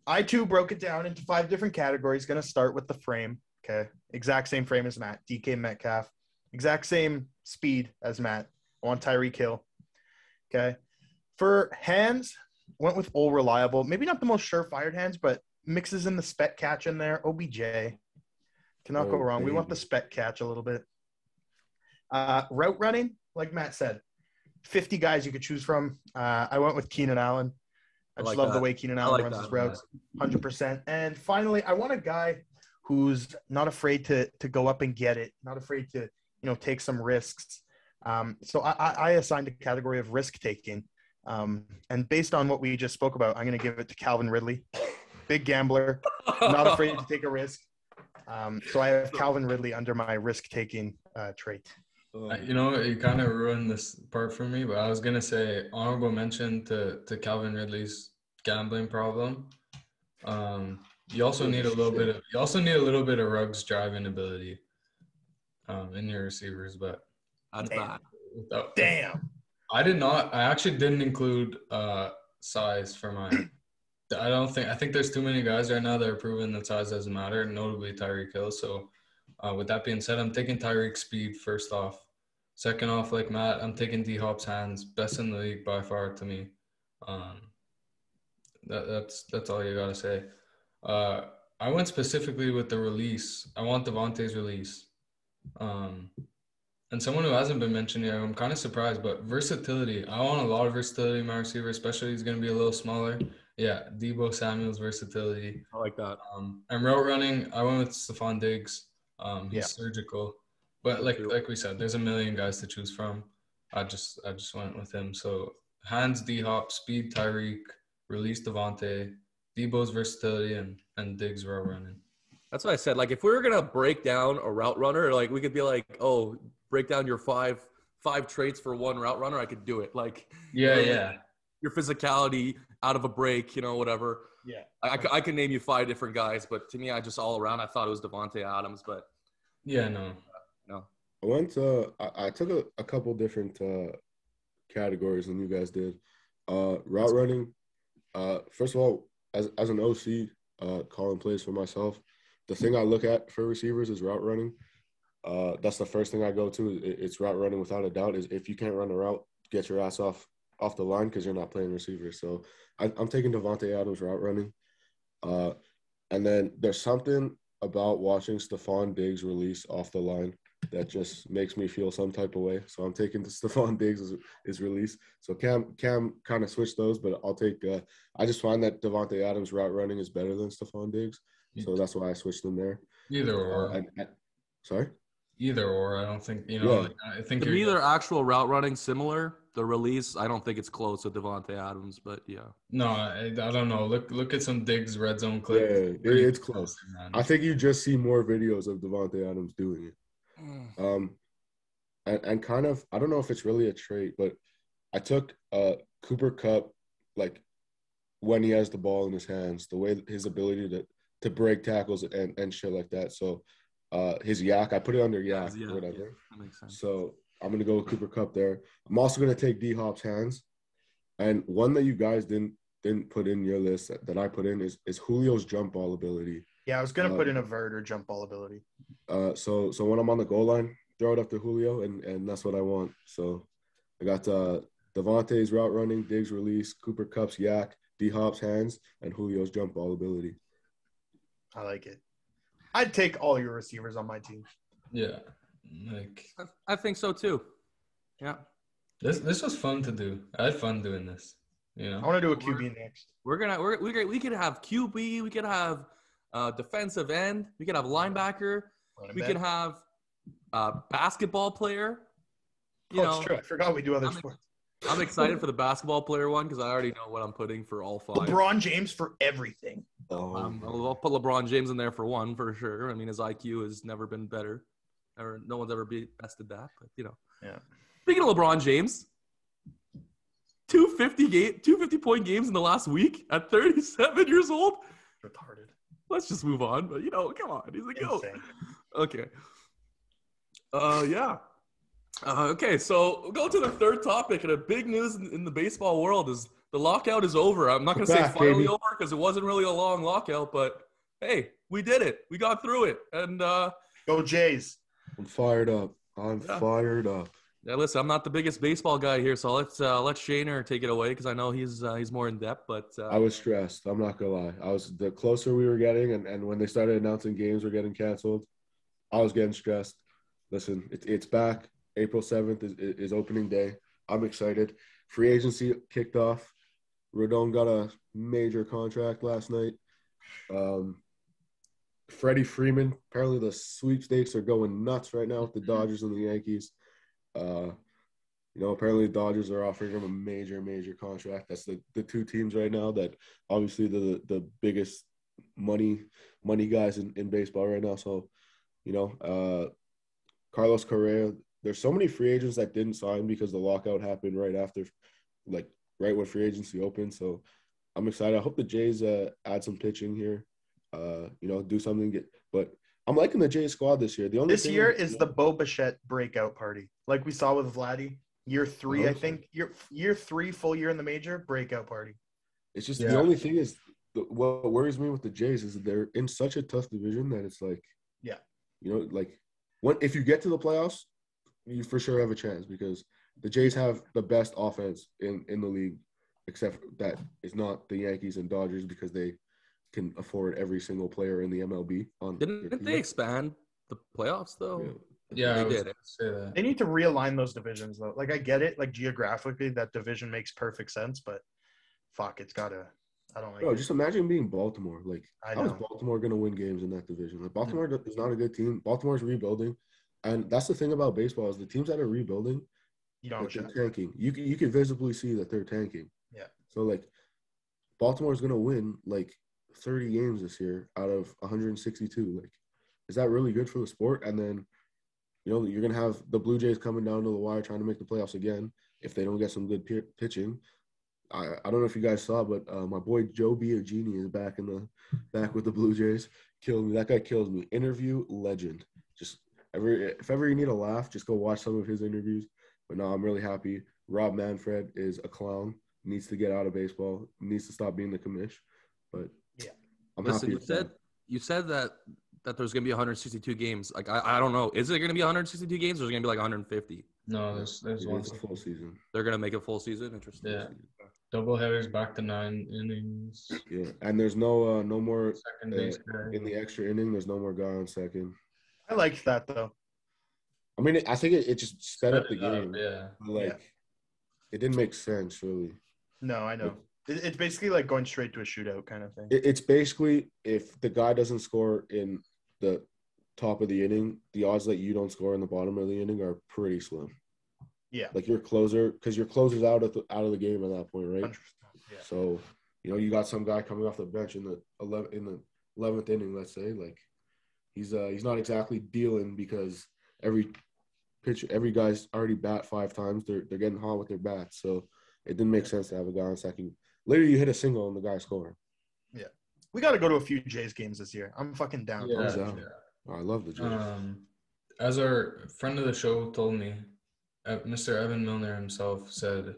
I too broke it down into 5 different categories. Going to start with the frame. Okay, exact same frame as Matt. DK Metcalf, exact same speed as Matt. I want Tyreek Hill. Okay, for hands, went with all reliable. Maybe not the most surefire hands, but mixes in the spec catch in there. OBJ cannot go wrong. We want the spec catch a little bit. Route running, like Matt said, 50 guys you could choose from. I went with Keenan Allen. I just love the way Keenan Allen runs his routes, 100%. And finally, I want a guy who's not afraid to go up and get it, not afraid to take some risks. So I assigned a category of risk taking, and based on what we just spoke about, I'm going to give it to Calvin Ridley, big gambler, not afraid to take a risk. So I have Calvin Ridley under my risk taking trait. You kind of ruined this part for me, but I was gonna say honorable mention to Calvin Ridley's gambling problem. You also need a little bit of Ruggs driving ability in your receivers, but Damn. I actually didn't include size for mine. I think there's too many guys right now that are proving that size doesn't matter, notably Tyreek Hill. So with that being said, I'm taking Tyreek's speed first off. Second off, like Matt, I'm taking D-Hop's hands. Best in the league by far to me. That's all you got to say. I went specifically with the release. I want Devontae's release. And someone who hasn't been mentioned yet, I'm kind of surprised, but versatility. I want a lot of versatility in my receiver, especially he's going to be a little smaller. Yeah, Deebo Samuel's versatility. I like that. And route running, I went with Stephon Diggs. He's surgical. But like we said, there's a million guys to choose from. I just went with him. So hands, D-Hop, speed, Tyreek, release Devontae, Deebo's versatility, and Diggs route running. That's what I said. Like if we were gonna break down a route runner, like we could be like, oh, break down your five traits for one route runner. I could do it. Like yeah. Your physicality out of a break, whatever. Yeah. I can name you 5 different guys, but to me, I just all around, I thought it was Devontae Adams, but yeah, no. I took a couple different categories than you guys did. Route running. First of all, as an OC, calling plays for myself, the thing I look at for receivers is route running. That's the first thing I go to. It's route running without a doubt. Is if you can't run a route, get your ass off the line because you're not playing receiver. So I'm taking Devontae Adams route running. And then there's something about watching Stephon Diggs release off the line that just makes me feel some type of way. So I'm taking the Stephon Diggs his release. So Cam kind of switched those, but I'll take I just find that Devontae Adams route running is better than Stephon Diggs. So that's why I switched them there. Either or. Sorry? Either or. I don't think, I think to me, their actual route running similar. The release, I don't think it's close to Devontae Adams, but yeah. No, I don't know. Look at some Diggs red zone clips. Yeah, it's close. Man. I think you just see more videos of Devontae Adams doing it. And kind of, I don't know if it's really a trait, but I took Cooper Kupp, like when he has the ball in his hands, the way his ability to break tackles and shit like that. So his yak, I put it under yak or whatever. Yeah, that makes sense. So I'm going to go with Cooper Kupp there. I'm also going to take D-Hop's hands. And one that you guys didn't put in your list that I put in is Julio's jump ball ability. Yeah, I was going to put in a vert or jump ball ability. So when I'm on the goal line, throw it up to Julio, and that's what I want. So I got Devontae's route running, Diggs release, Cooper Kupp's yak, D-Hop's hands, and Julio's jump ball ability. I like it. I'd take all your receivers on my team. Yeah. I think so too. Yeah. This was fun to do. I had fun doing this. I want to do a QB next. We could have QB. We could have defensive end. We could have linebacker. We could have basketball player. That's true. I forgot we do other sports. I'm excited for the basketball player one because I already know what I'm putting for all 5. LeBron James for everything. I'll put LeBron James in there for 1 for sure. I mean, his IQ has never been better. No one's ever bested that, but Yeah. Speaking of LeBron James, 250-point games in the last week at 37 years old. Retarded. Let's just move on. But come on, he's a goat. Insane. Okay. Yeah. Okay, so we'll go to the third topic. And a big news in the baseball world is the lockout is over. I'm not going to say finally over because it wasn't really a long lockout, but hey, we did it. We got through it. And go Jays. I'm fired up. Fired up. Yeah, listen, I'm not the biggest baseball guy here, so let's let Shaner take it away because I know he's more in depth. But I was stressed. I'm not gonna lie. The closer we were getting, and when they started announcing games were getting canceled, I was getting stressed. Listen, it's back. April 7th is opening day. I'm excited. Free agency kicked off. Rodon got a major contract last night. Freddie Freeman. Apparently, the sweepstakes are going nuts right now with the Dodgers and the Yankees. Apparently the Dodgers are offering him a major contract. That's the 2 teams right now that obviously the biggest money guys in baseball right now. So, Carlos Correa, there's so many free agents that didn't sign because the lockout happened right after, right when free agency opened. So I'm excited. I hope the Jays add some pitching here, do something. But I'm liking the Jays squad this year. This year is the Bo Bichette breakout party, like we saw with Vladdy. Year 3, I think. Year 3, full year in the major, breakout party. It's just the only thing is what worries me with the Jays is that they're in such a tough division that it's like, if you get to the playoffs, you for sure have a chance because the Jays have the best offense in the league, except that it's not the Yankees and Dodgers because they can afford every single player in the MLB. Didn't they expand the playoffs though? Yeah, they did. Say that. They need to realign those divisions though. I get it. Geographically, that division makes perfect sense, but fuck, it's gotta. I don't like. Bro, just imagine being Baltimore. How is Baltimore gonna win games in that division? Baltimore is not a good team. Baltimore's rebuilding, and that's the thing about baseball is the teams that are rebuilding, they're tanking. You can visibly see that they're tanking. Yeah. So Baltimore's gonna win 30 games this year out of 162. Is that really good for the sport? And then, you're going to have the Blue Jays coming down to the wire trying to make the playoffs again if they don't get some good pitching. I don't know if you guys saw, but my boy Joe Biagini is back with the Blue Jays. Killed me. That guy kills me. Interview legend. Just if ever you need a laugh, just go watch some of his interviews. But no, I'm really happy. Rob Manfred is a clown. Needs to get out of baseball. Needs to stop being the commish. But yeah, I'm happy. You said that there's going to be 162 games. I don't know. Is it going to be 162 games or is it going to be 150? No, there's one full season. They're going to make a full season? Interesting. Yeah. Double headers back to 9 innings. Yeah, and there's no more second base in the extra inning. There's no more guy on second. I liked that though. I mean, I think it just sped up the game. Yeah. It didn't make sense really. No, I know. It's basically going straight to a shootout kind of thing. It's basically if the guy doesn't score in the top of the inning, the odds that you don't score in the bottom of the inning are pretty slim. Yeah. Your closer, because your closer's out of the game at that point, right? 100%, yeah. So, you got some guy coming off the bench in the 11th inning, let's say, he's not exactly dealing because every guy's already bat 5 times. They're getting hot with their bats, so it didn't make sense to have a guy on second. Literally, you hit a single and the guy scoring. Yeah, we got to go to a few Jays games this year. I'm fucking down. Yeah. Oh, I love the Jays. As our friend of the show told me, Mr. Evan Milner himself said,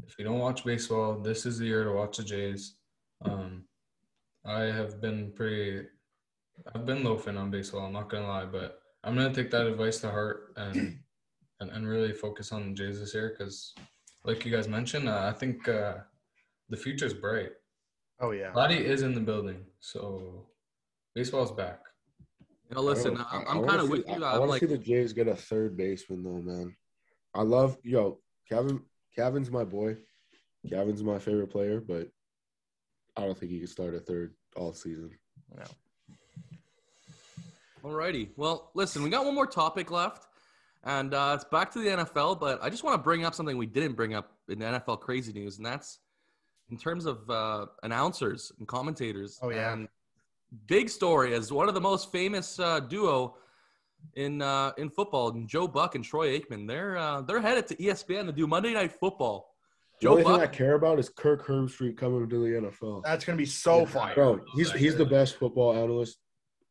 if you don't watch baseball, this is the year to watch the Jays. I've been loafing on baseball, I'm not going to lie, but I'm going to take that advice to heart and really focus on the Jays this year because, like you guys mentioned, I think the future's bright. Oh, yeah. Vladdy is in the building, so baseball's back. Listen, I'm kind of with you. I want to see the Jays get a third baseman, though, man. I love Kevin's my boy. Kevin's my favorite player, but I don't think he can start a third all season. No. Alrighty. Well, listen, we got one more topic left. And it's back to the NFL, but I just want to bring up something we didn't bring up in the NFL crazy news, and that's in terms of announcers and commentators. Oh, yeah. And big story as one of the most famous duo in football, Joe Buck and Troy Aikman. They're headed to ESPN to do Monday Night Football. The only thing I care about is Kirk Herbstreit coming to the NFL. That's going to be so fire. Bro, he's the best football analyst.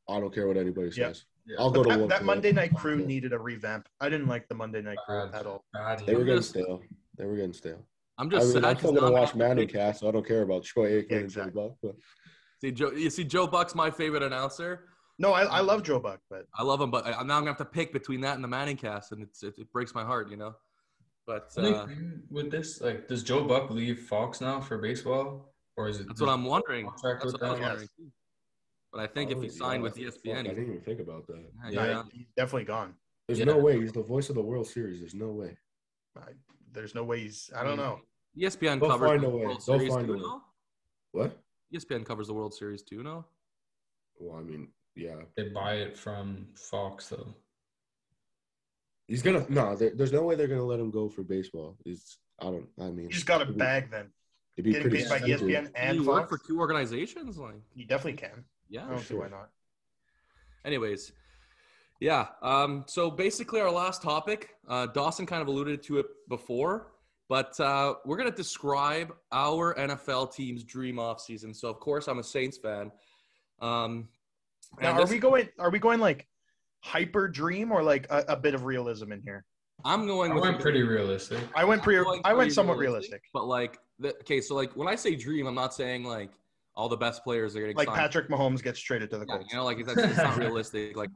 I don't care what anybody says. Yeah. I'll go to one. That Monday Night Crew needed a revamp. I didn't like the Monday Night Crew at all. They were getting stale. I'm just I'm still going to watch Manning Cast, so I don't care about Troy Aikman and Joe Buck. But. See, Joe Buck's my favorite announcer. No, I love Joe Buck, but I love him. But now I'm going to have to pick between that and the Manning Cast, and it breaks my heart, you know. But with this, like, does Joe Buck leave Fox now for baseball, or is it? That's what I'm wondering. Yes. But I think if he signed with ESPN, I didn't even think about that. Yeah, he's definitely gone. There's no way he's the voice of the World Series. There's no way. There's no way he's. I don't know. ESPN They'll covers find the a way. World They'll Series find too, a way. no? What? ESPN covers the World Series too, no? Well, I mean, yeah. They buy it from Fox, though. He's gonna there's no way they're gonna let him go for baseball. You just got a bag then. It'd be getting paid by ESPN and you Fox. work for two organizations, like you definitely can. Yeah, I don't see why not. Anyways, yeah. So basically, our last topic, Dawson kind of alluded to it before, but we're gonna describe our NFL team's dream off season. So of course, I'm a Saints fan. Now, are we going like hyper dream or like a bit of realism in here? I went pretty realistic. I went somewhat realistic. But like, so like when I say dream, I'm not saying like all the best players are getting like signed. Patrick Mahomes gets traded to the Colts. You know, like it's not realistic. Like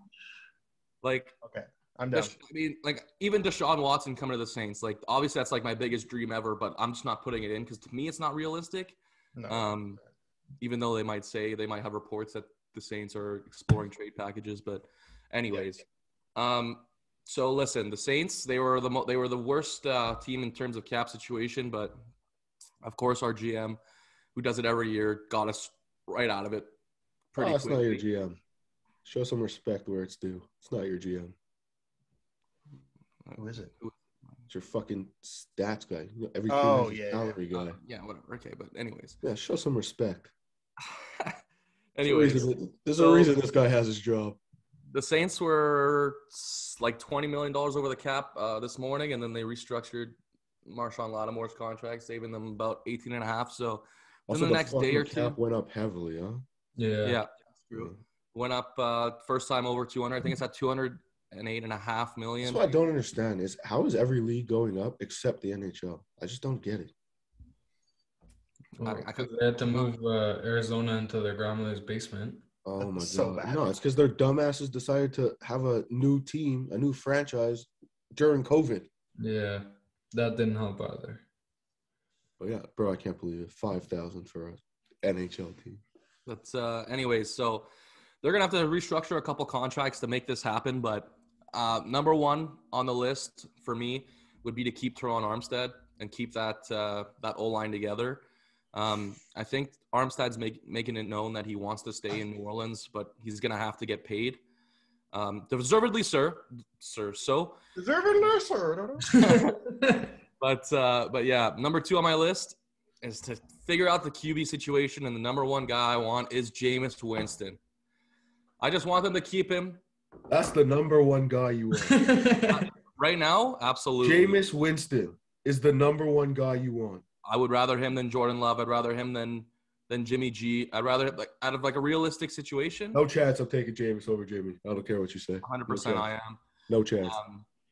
okay, I'm down. I mean, like even Deshaun Watson coming to the Saints. Like obviously that's like my biggest dream ever, but I'm just not putting it in because to me it's not realistic. No. Even though they might have reports that the Saints are exploring trade packages, but anyways, so listen, the Saints they were the worst team in terms of cap situation, but of course our GM, who does it every year, got us right out of it. It's not your GM. Show some respect where it's due. It's not your GM. Who is it? It's your fucking stats guy. Every salary guy. Yeah, whatever. Okay, but anyways. Yeah, show some respect. Anyways, there's a reason this guy has his job. The Saints were like $20 million over the cap this morning, and then they restructured Marshawn Lattimore's contract, saving them about 18.5. So also, the next day or two, cap went up heavily, huh? Yeah, that's true. Went up first time over 200. I think it's at 208.5 million. That's what I don't understand is how is every league going up except the NHL? I just don't get it. Well, they had to move Arizona into their grandmother's basement. Oh my so god! bad. No, it's because their dumbasses decided to have a new team, a new franchise during COVID. Yeah, that didn't help either. But yeah, bro, I can't believe it. 5,000 for an NHL team. That's anyways. So they're gonna have to restructure a couple contracts to make this happen. But number one on the list for me would be to keep Teron Armstead and keep that O-line together. I think Armstead's making it known that he wants to stay in New Orleans, but he's going to have to get paid. Deservedly, sir. So Deservedly, sir. But yeah, number two on my list is to figure out the QB situation, and the number one guy I want is Jameis Winston. I just want them to keep him. That's the number one guy you want. Right now, absolutely. Jameis Winston is the number one guy you want. I would rather him than Jordan Love. I'd rather him than Jimmy G. I'd rather out of like a realistic situation. No chance. I'm taking Jameis over Jimmy. I don't care what you say. 100% I am. No chance.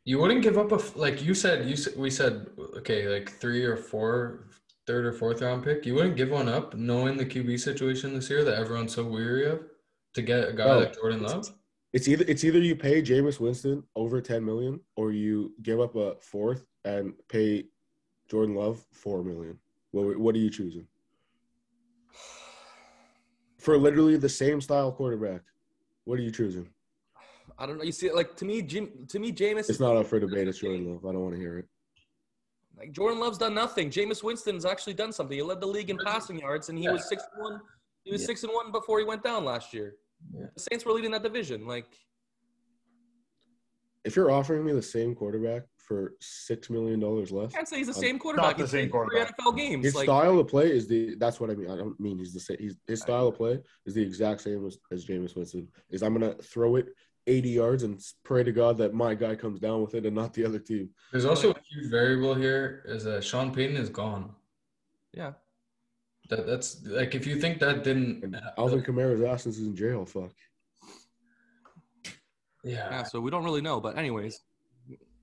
You wouldn't give up we said okay, like 3 or 4 third or fourth round pick. You wouldn't give one up knowing the QB situation this year that everyone's so weary of to get a guy like Jordan Love. It's either you pay Jameis Winston over $10 million or you give up a fourth and pay Jordan Love $4 million. What are you choosing? For literally the same style quarterback, what are you choosing? I don't know. You see, like to me, Jameis. It's not up for debate. It's Jordan Love. I don't want to hear it. Like Jordan Love's done nothing. Jameis Winston's actually done something. He led the league in passing yards, and he was 6-1. He was 6-1 before he went down last year. Yeah. The Saints were leading that division. Like, if you're offering me the same quarterback for $6 million less, I can't say he's the same quarterback. Not the same quarterback. 3 NFL games. His style of play is that's what I mean. I don't mean he's the same. His style of play is the exact same as Jameis Winston. Is I'm gonna throw it 80 yards and pray to God that my guy comes down with it and not the other team. There's also a huge variable here is that Sean Payton is gone. Yeah. That's like if you think that didn't. And Alvin Kamara's ass is in jail. Fuck. Yeah. So we don't really know, but anyways.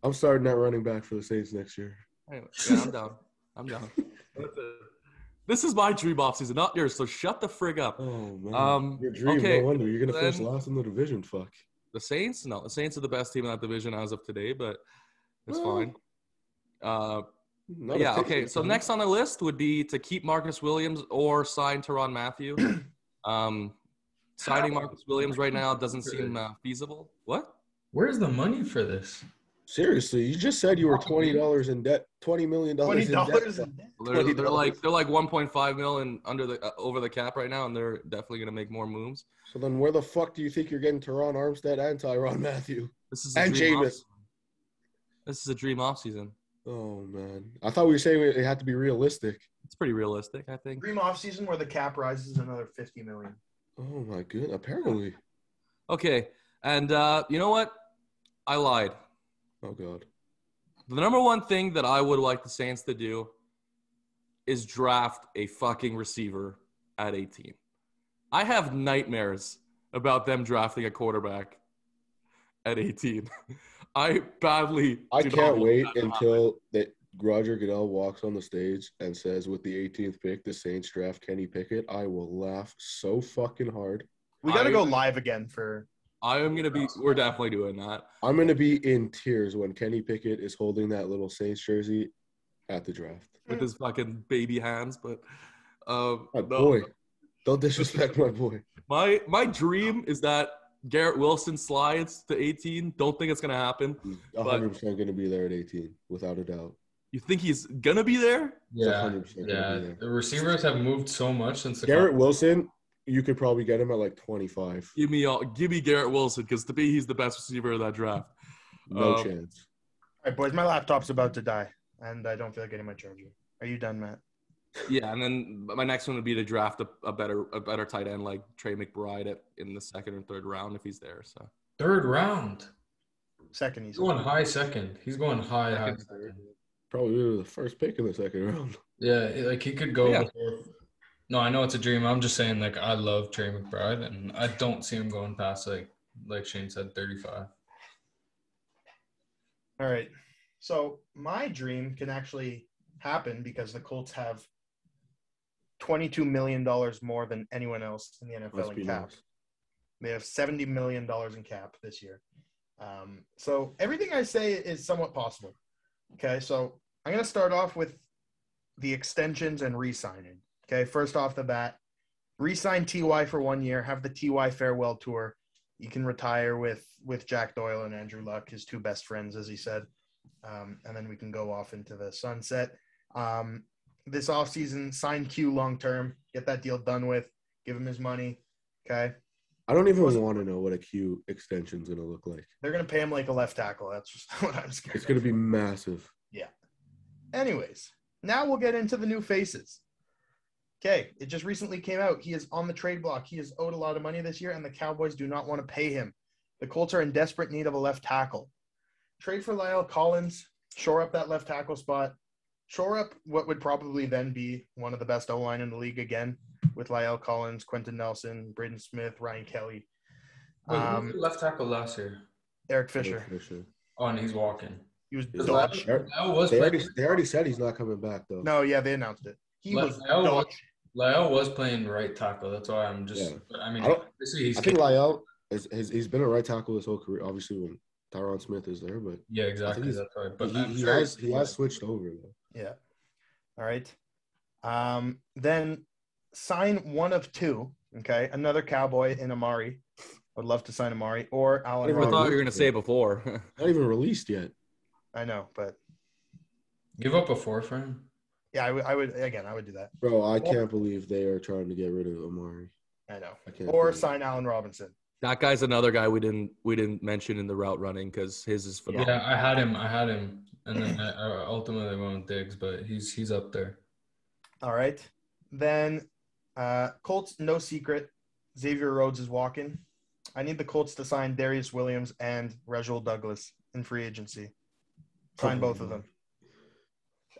I'm starting that running back for the Saints next year. Anyway, yeah, I'm down. This is my dream offseason, not yours. So shut the frig up. Oh man, your dream. Okay. No wonder you're gonna finish last in the division. Fuck. The Saints? No, the Saints are the best team in that division as of today, but it's fine. Yeah. Okay. So next on the list would be to keep Marcus Williams or sign Tyrann Mathieu. Signing Marcus Williams right now doesn't seem feasible. What? Where's the money for this? Seriously, you just said you were $20 in debt, $20 million in debt. They're like 1.5 million over the cap right now, and they're definitely gonna make more moves. So then, where the fuck do you think you're getting Teron Armstead and Tyrann Mathieu? And Jameis. This is a dream offseason. Oh man, I thought we were saying it had to be realistic. It's pretty realistic, I think. Dream offseason where the cap rises another $50 million. Oh my goodness, apparently. Okay, and you know what? I lied. Oh, God. The number one thing that I would like the Saints to do is draft a fucking receiver at 18. I have nightmares about them drafting a quarterback at 18. I can't wait until that Roger Goodell walks on the stage and says, with the 18th pick, the Saints draft Kenny Pickett. I will laugh so fucking hard. We got to go live again for... we're definitely doing that. I'm going to be in tears when Kenny Pickett is holding that little Saints jersey at the draft. With his fucking baby hands, but my boy. Don't disrespect my boy. My dream is that Garrett Wilson slides to 18. Don't think it's going to happen. He's 100% going to be there at 18, without a doubt. You think he's going to be there? Yeah. The receivers have moved so much since Garrett Wilson. You could probably get him at like 25. Give me Garrett Wilson, because to me, he's the best receiver of that draft. No chance. All right, boys, my laptop's about to die, and I don't feel like getting my charger. Are you done, Matt? Yeah, and then my next one would be to draft a better tight end like Trey McBride in the second or third round if he's there. So third round, second. He's going high second. He's going high second. Probably the first pick in the second round. Yeah, like he could go before. No, I know it's a dream. I'm just saying, like, I love Trey McBride, and I don't see him going past, like Shane said, 35. All right. So my dream can actually happen because the Colts have $22 million more than anyone else in the NFL in cap. Nice. They have $70 million in cap this year. So everything I say is somewhat possible. Okay, so I'm going to start off with the extensions and re-signing. Okay, first off the bat, re-sign T.Y. for 1 year, have the T.Y. farewell tour. You can retire with Jack Doyle and Andrew Luck, his two best friends, as he said. And then we can go off into the sunset. This offseason, sign Q long-term, get that deal done with, give him his money, okay? I don't even want to know what a Q extension is going to look like. They're going to pay him like a left tackle. That's just what I'm scared of. It's going to be massive. Yeah. Anyways, now we'll get into the new faces. Okay, it just recently came out. He is on the trade block. He is owed a lot of money this year, and the Cowboys do not want to pay him. The Colts are in desperate need of a left tackle. Trade for La'el Collins, shore up that left tackle spot. Shore up what would probably then be one of the best O-line in the league again with La'el Collins, Quentin Nelson, Braden Smith, Ryan Kelly. Wait, who was the left tackle last year? Eric Fisher. Oh, and he's walking. He was dodged. They already said he's not coming back, though. No, yeah, they announced it. He was dodged. La'el was playing right tackle. That's why I'm just. Yeah. I mean, I think La'el he's been a right tackle his whole career. Obviously, when Tyron Smith is there, but yeah, exactly. That's right. But he has switched over though. Yeah. All right. Then sign one of two. Okay, another Cowboy in Amari. I'd love to sign Amari or Allen. I thought you were going to say before. Not even released yet. I know, but give up a fourth for him. Yeah, I would do that. Bro, I can't believe they are trying to get rid of Amari. I know. Or sign Allen Robinson. That guy's another guy we didn't mention in the route running because his is phenomenal. Yeah, I had him, and then I ultimately went with Diggs, but he's up there. All right. Then Colts, no secret. Xavier Rhodes is walking. I need the Colts to sign Darius Williams and Reginald Douglas in free agency. Sign both of them.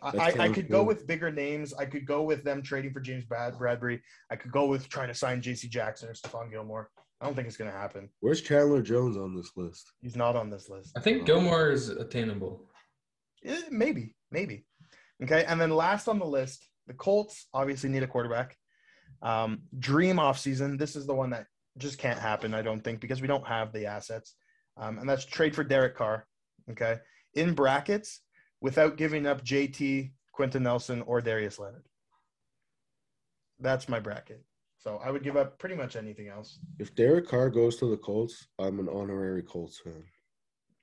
I could go with bigger names. I could go with them trading for James Bradbury. I could go with trying to sign J.C. Jackson or Stephon Gilmore. I don't think it's going to happen. Where's Chandler Jones on this list? He's not on this list. I think Gilmore is attainable. Maybe. Okay, and then last on the list, the Colts obviously need a quarterback. Dream offseason. This is the one that just can't happen, I don't think, because we don't have the assets. And that's trade for Derek Carr. Okay, in brackets, without giving up JT, Quentin Nelson, or Darius Leonard. That's my bracket. So I would give up pretty much anything else. If Derek Carr goes to the Colts, I'm an honorary Colts fan.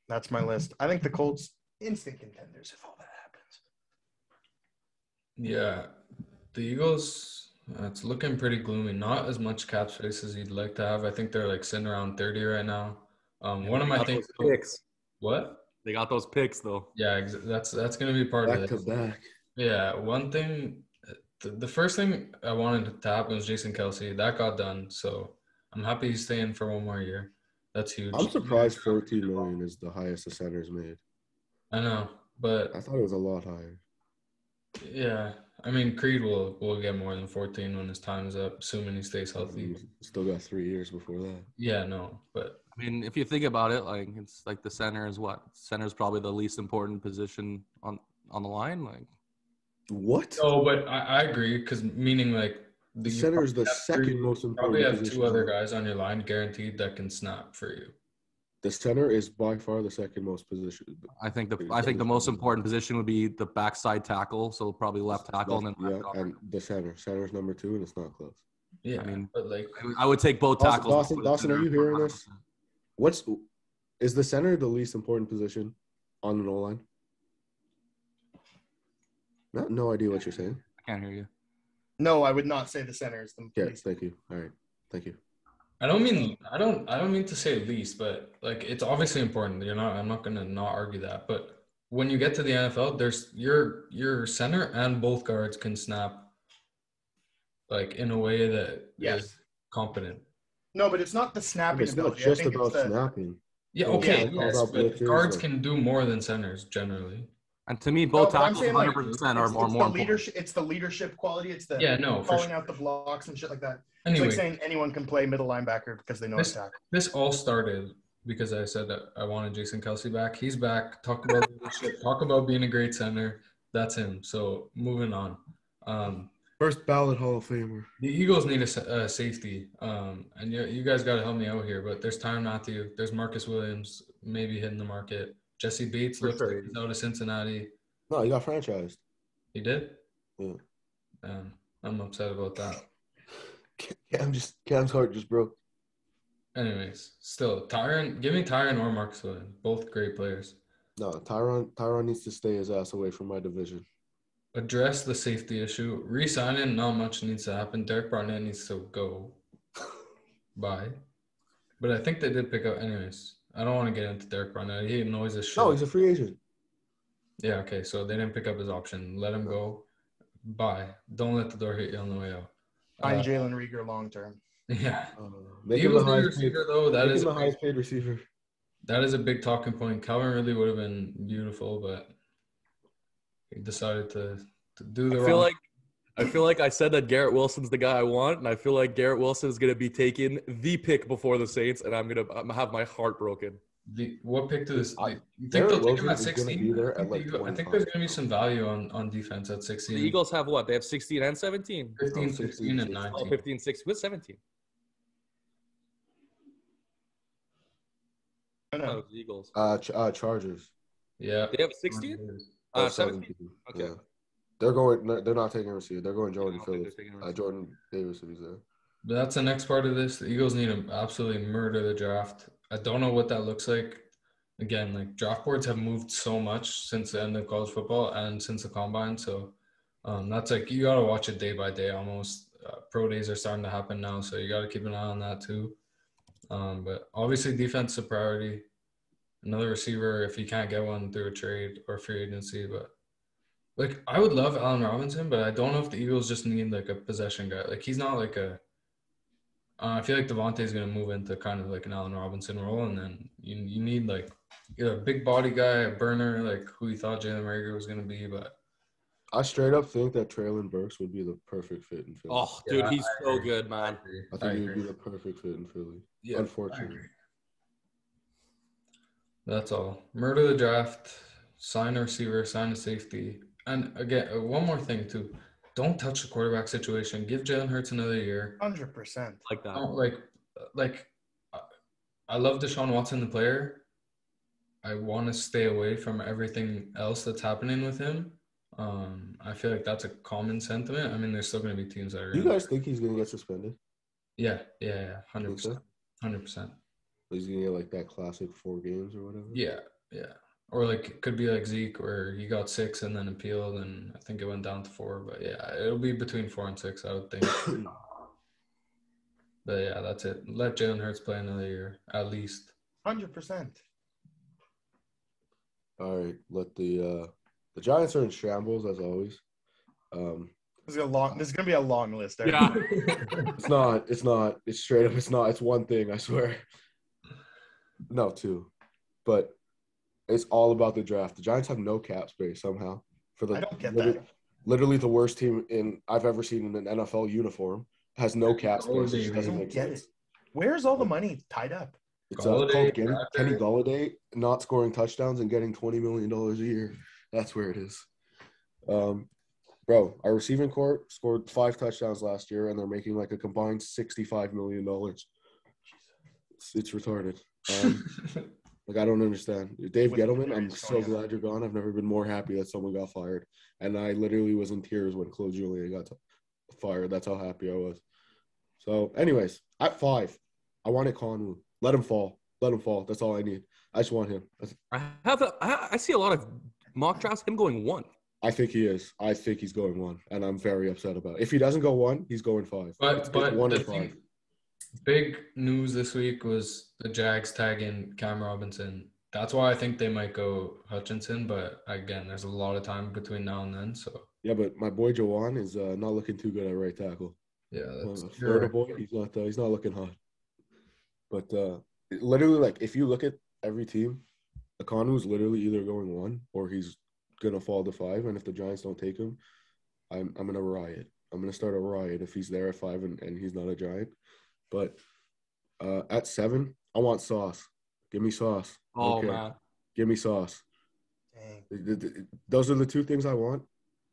That's my list. I think the Colts instant contenders if all that happens. Yeah, the Eagles, it's looking pretty gloomy. Not as much cap space as you'd like to have. I think they're like sitting around 30 right now. One of my things. Picks. What? They got those picks though. Yeah, that's going to be part of it. Back to back. Yeah, one thing. The first thing I wanted to happen was Jason Kelce. That got done, so I'm happy he's staying for one more year. That's huge. I'm surprised 14 million is the highest the center's made. I know, but I thought it was a lot higher. Yeah, I mean Creed will get more than 14 when his time is up, assuming he stays healthy. Still got 3 years before that. Yeah, no, but I mean, if you think about it, like it's like the center is what? Center is probably the least important position on the line, like. What? No, but I agree because meaning like the center is the second most important. Probably have two other guys on your line guaranteed that can snap for you. The center is by far the second most position. I think the most important position would be the backside tackle, so probably left tackle and then and the center. Center's number 2, and it's not close. Yeah, I mean, but like I would take both tackles. Dawson, are you hearing this? Is the center the least important position on an O-line? No idea what you're saying. I can't hear you. No, I would not say the center is the least. Thank you. All right, thank you. I don't mean to say least, but like it's obviously important. I'm not gonna not argue that. But when you get to the NFL, there's your center and both guards can snap like in a way that is competent. No, but it's not the snapping. It's not just about snapping. Yeah, okay. Yes, but guards can do more than centers generally. And to me, both tackles 100% are more important. It's the leadership quality. It's the calling out the blocks and shit like that. Anyway, it's like saying anyone can play middle linebacker because they know attack. This all started because I said that I wanted Jason Kelce back. He's back. Talk about leadership. Talk about being a great center. That's him. So moving on. First ballot Hall of Famer. The Eagles need a safety. And you guys got to help me out here. But there's Tyrann Mathieu. There's Marcus Williams maybe hitting the market. Jesse Bates looks like he's out of Cincinnati. No, he got franchised. He did? Yeah. I'm upset about that. Cam's heart just broke. Anyways, still, give me Tyrann or Marcus Williams. Both great players. No, Tyrann needs to stay his ass away from my division. Address the safety issue. Re-signing, not much needs to happen. Derek Barnett needs to go. Bye. But I think they did pick up anyways. I don't want to get into Derek Barnett. He annoys us shit. No, he's a free agent. Yeah, okay. So they didn't pick up his option. Let him go. Bye. Don't let the door hit you on the way out. Find Jalen Reagor long term. Yeah. Make him the highest paid receiver. That is a big talking point. Calvin Ridley would have been beautiful, but he decided to do the wrong. I feel like I said that Garrett Wilson's the guy I want, and I feel like Garrett Wilson is going to be taking the pick before the Saints, and I'm going to have my heart broken. What pick to this? You think they'll take him at 16? I think there's going to be some value on defense at 16. The Eagles have what? They have 16 and 17? 15, 16, and 19. Oh, 15, 16. What's 17? No. The Eagles. Chargers. Yeah. They have 16? 17. Okay. Yeah. They're not taking a receiver. They're going Jordan Phillips. Jordan Davis if he's there. But that's the next part of this. The Eagles need to absolutely murder the draft. I don't know what that looks like. Again, like draft boards have moved so much since the end of college football and since the combine. So that's like you got to watch it day by day almost. Pro days are starting to happen now, so you got to keep an eye on that too. But obviously defense is a priority. Another receiver if you can't get one through a trade or free agency. But like I would love Allen Robinson, but I don't know if the Eagles just need like a possession guy. Like he's not like a. I feel like Devontae is going to move into kind of like an Allen Robinson role, and then you need like either a big body guy, a burner, like who you thought Jalen Reagor was going to be, but. I straight up think that Traylon Burks would be the perfect fit in Philly. Oh, dude, he's so good, man. I think he would be the perfect fit in Philly. Yeah, unfortunately. That's all. Murder the draft, sign a receiver, sign a safety. And again, one more thing too. Don't touch the quarterback situation. Give Jalen Hurts another year. 100%. Like that. Like I love Deshaun Watson, the player. I want to stay away from everything else that's happening with him. I feel like that's a common sentiment. I mean, there's still going to be teams that are. Do you guys think he's going to get suspended? Yeah, 100%. 100%. He's going to get like that classic 4 games or whatever? Yeah. Or like it could be like Zeke where he got 6 and then appealed, and I think it went down to 4. But yeah, it'll be between 4 and 6, I would think. But yeah, that's it. Let Jalen Hurts play another year at least. 100%. All right, let the Giants are in shambles as always. This is gonna be a long list. There. Yeah. It's not. It's straight up. It's not. It's one thing. I swear. No, 2, but it's all about the draft. The Giants have no cap space somehow. I don't get that. Literally the worst team I've ever seen in an NFL uniform has no cap space. It just I doesn't don't make get sense. it. Where's all the money tied up? It's called Kenny Golladay not scoring touchdowns and getting $20 million a year. That's where it is. Bro, our receiving corps scored 5 touchdowns last year, and they're making like a combined $65 million. It's retarded. Like, I don't understand. Dave Gettleman, I'm so glad you're gone. I've never been more happy that someone got fired. And I literally was in tears when Claude Julien got fired. That's how happy I was. So, anyways, at 5, I wanted Conwu. Let him fall. That's all I need. I just want him. I see a lot of mock drafts, him going 1. I think he is. I think he's going 1, and I'm very upset about it. If he doesn't go 1, he's going 5. But 1 or 5. Big news this week was the Jags tagging Cam Robinson. That's why I think they might go Hutchinson. But again, there's a lot of time between now and then. So yeah, but my boy Jawan is not looking too good at right tackle. Yeah, that's Florida boy. He's not looking hot. But literally, like if you look at every team, Econo's literally either going 1 or he's gonna fall to 5. And if the Giants don't take him, I'm gonna riot. I'm gonna start a riot if he's there at 5 and he's not a Giant. But at 7, I want Sauce. Give me Sauce. Oh, man. Give me Sauce. Dang. Those are the 2 things I want.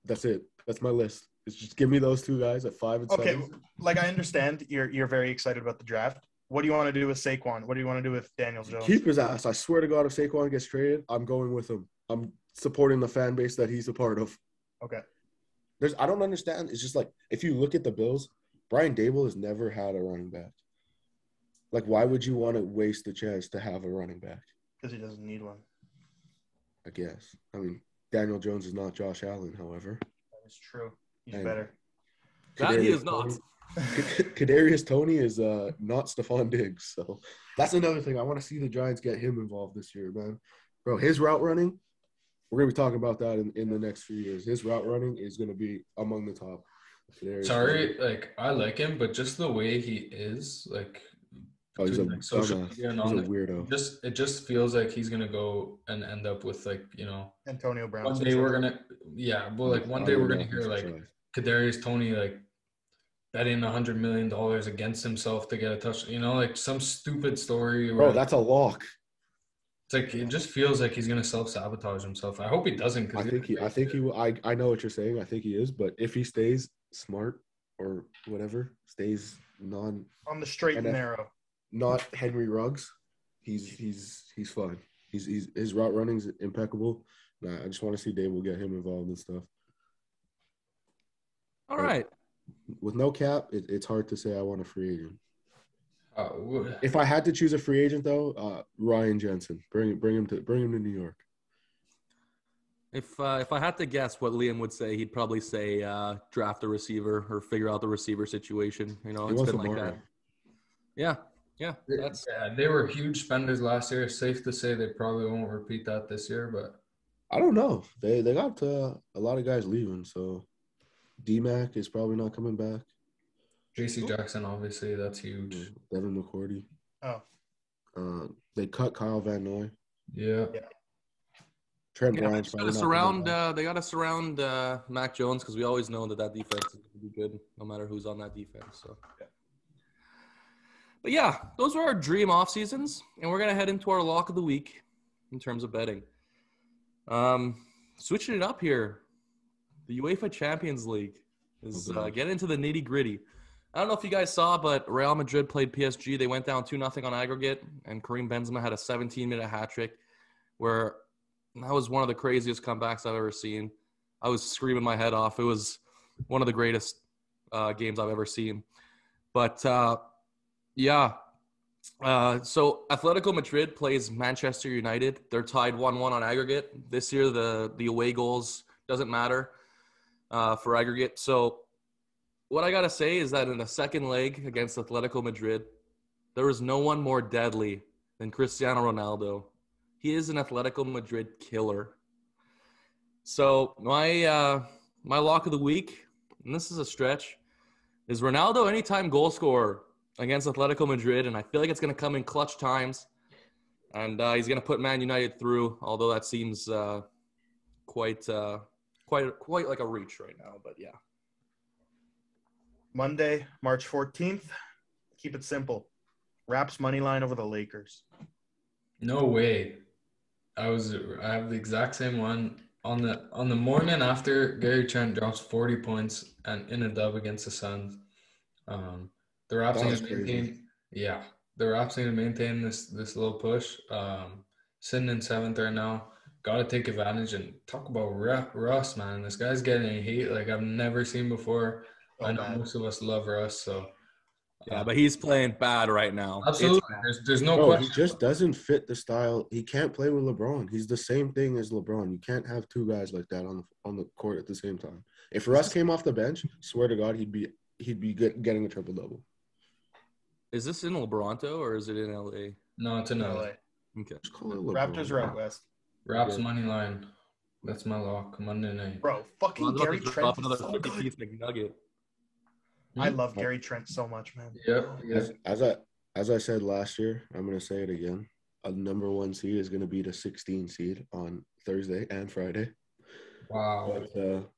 That's it. That's my list. It's just give me those 2 guys at 5 and 7. Okay, like I understand you're very excited about the draft. What do you want to do with Saquon? What do you want to do with Daniel Jones? Keep his ass. I swear to God, if Saquon gets traded, I'm going with him. I'm supporting the fan base that he's a part of. Okay. I don't understand. It's just like if you look at the Bills, Brian Dable has never had a running back. Like, why would you want to waste the chance to have a running back? Because he doesn't need one. I guess. I mean, Daniel Jones is not Josh Allen, however. That is true. He's better. That he is not. Kadarius Toney is not Stephon Diggs. So that's another thing. I want to see the Giants get him involved this year, man. Bro, his route running, we're going to be talking about that in the next few years. His route running is going to be among the top. Sorry, like I like him, but just the way he is, like, he's a social media and all, he's a weirdo. It just feels like he's gonna go and end up with like Antonio Brown. One day we're gonna one day we're gonna hear like Kadarius Toney like betting $100 million against himself to get a touch. Like some stupid story. Bro, that's a lock. It's like it just feels like he's gonna self-sabotage himself. I hope he doesn't. I think he will. I know what you're saying. I think he is, but if he stays smart or whatever, stays on the straight and narrow, not Henry Ruggs, he's fine. His route running is impeccable. I just want to see Dable get him involved and stuff. All right. With no cap, it's hard to say I want a free agent. If I had to choose a free agent, though, Ryan Jensen, bring him to New York. If I had to guess what Liam would say, he'd probably say draft a receiver or figure out the receiver situation. It's been like that. Yeah. Yeah, they were huge spenders last year. Safe to say they probably won't repeat that this year, but I don't know. They got a lot of guys leaving, so D-Mac is probably not coming back. JC Jackson, obviously, that's huge. Devin McCourty. Oh. They cut Kyle Van Noy. Yeah. Trent Brown's probably not coming back. They got to surround Mac Jones because we always know that defense is going to be good no matter who's on that defense. So. Yeah. But yeah, those were our dream off seasons, and we're going to head into our lock of the week in terms of betting. Switching it up here, the UEFA Champions League is getting into the nitty gritty. I don't know if you guys saw, but Real Madrid played PSG. They went down 2-0 on aggregate, and Karim Benzema had a 17-minute hat trick, where that was one of the craziest comebacks I've ever seen. I was screaming my head off. It was one of the greatest games I've ever seen. But yeah. So Atletico Madrid plays Manchester United. They're tied 1-1 on aggregate. This year, the away goals doesn't matter for aggregate. So what I got to say is that in the second leg against Atletico Madrid, there was no one more deadly than Cristiano Ronaldo. He is an Atletico Madrid killer. So my lock of the week, and this is a stretch, is Ronaldo anytime goal scorer against Atletico Madrid, and I feel like it's going to come in clutch times, and he's going to put Man United through, although that seems quite like a reach right now, but yeah. Monday, March 14th. Keep it simple. Raps money line over the Lakers. No way. I have the exact same one on the morning after Gary Trent drops 40 points and in a dub against the Suns. The Raps need to maintain. Yeah, the Raps need to maintain this little push. Sitting in 7th right now. Got to take advantage and talk about Russ, man. This guy's getting hate like I've never seen before. I know most of us love Russ, so. Yeah, but he's playing bad right now. Absolutely. There's no question. He just doesn't fit the style. He can't play with LeBron. He's the same thing as LeBron. You can't have two guys like that on the court at the same time. If Russ came off the bench, swear to God, he'd be getting a triple-double. Is this in Lebronto or is it in LA? No, it's in LA. Okay. Just call it LeBron. Raptors are out west. Raps money line. That's my lock. Monday night. Bro, fucking Gary Trent is so good. McNugget. I love Gary Trent so much, man. Yep. As I said last year, I'm going to say it again. A number 1 seed is going to beat a 16 seed on Thursday and Friday. Wow. But,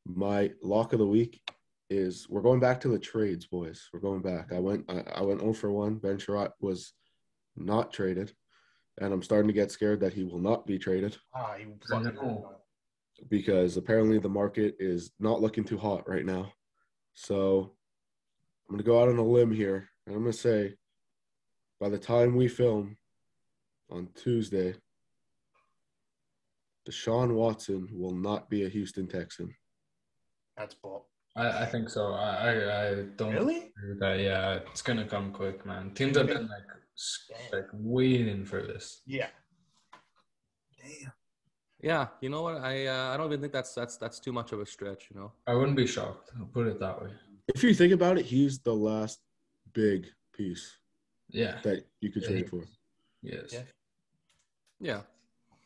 my lock of the week is we're going back to the trades, boys. We're going back. I went 0 for 1. Ben Sherratt was not traded, and I'm starting to get scared that he will not be traded. Because apparently the market is not looking too hot right now. So I'm going to go out on a limb here, and I'm going to say by the time we film on Tuesday, Deshaun Watson will not be a Houston Texan. That's bull. I think so. I don't really agree with that. Yeah, it's gonna come quick, man. Teams have been like waiting for this. Yeah. Damn. Yeah, you know what? I don't even think that's too much of a stretch. You know, I wouldn't be shocked. I'll put it that way. If you think about it, he's the last big piece. Yeah. That you could trade for. Yes. Yeah.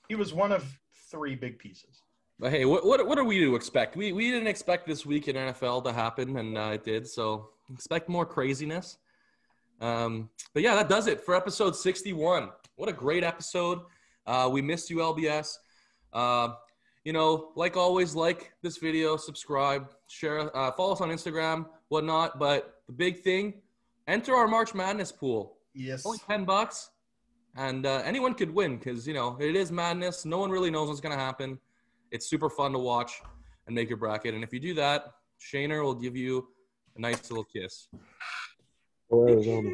He was one of 3 big pieces. But hey, what are we to expect? We didn't expect this week in NFL to happen, and it did. So expect more craziness. But yeah, that does it for episode 61. What a great episode. We missed you, LBS. You know, like always, like this video, subscribe, share, follow us on Instagram, whatnot. But the big thing, enter our March Madness pool. Yes. Only $10, and anyone could win because, you know, it is madness. No one really knows what's going to happen. It's super fun to watch and make your bracket. And if you do that, Shaner will give you a nice little kiss. Arizona.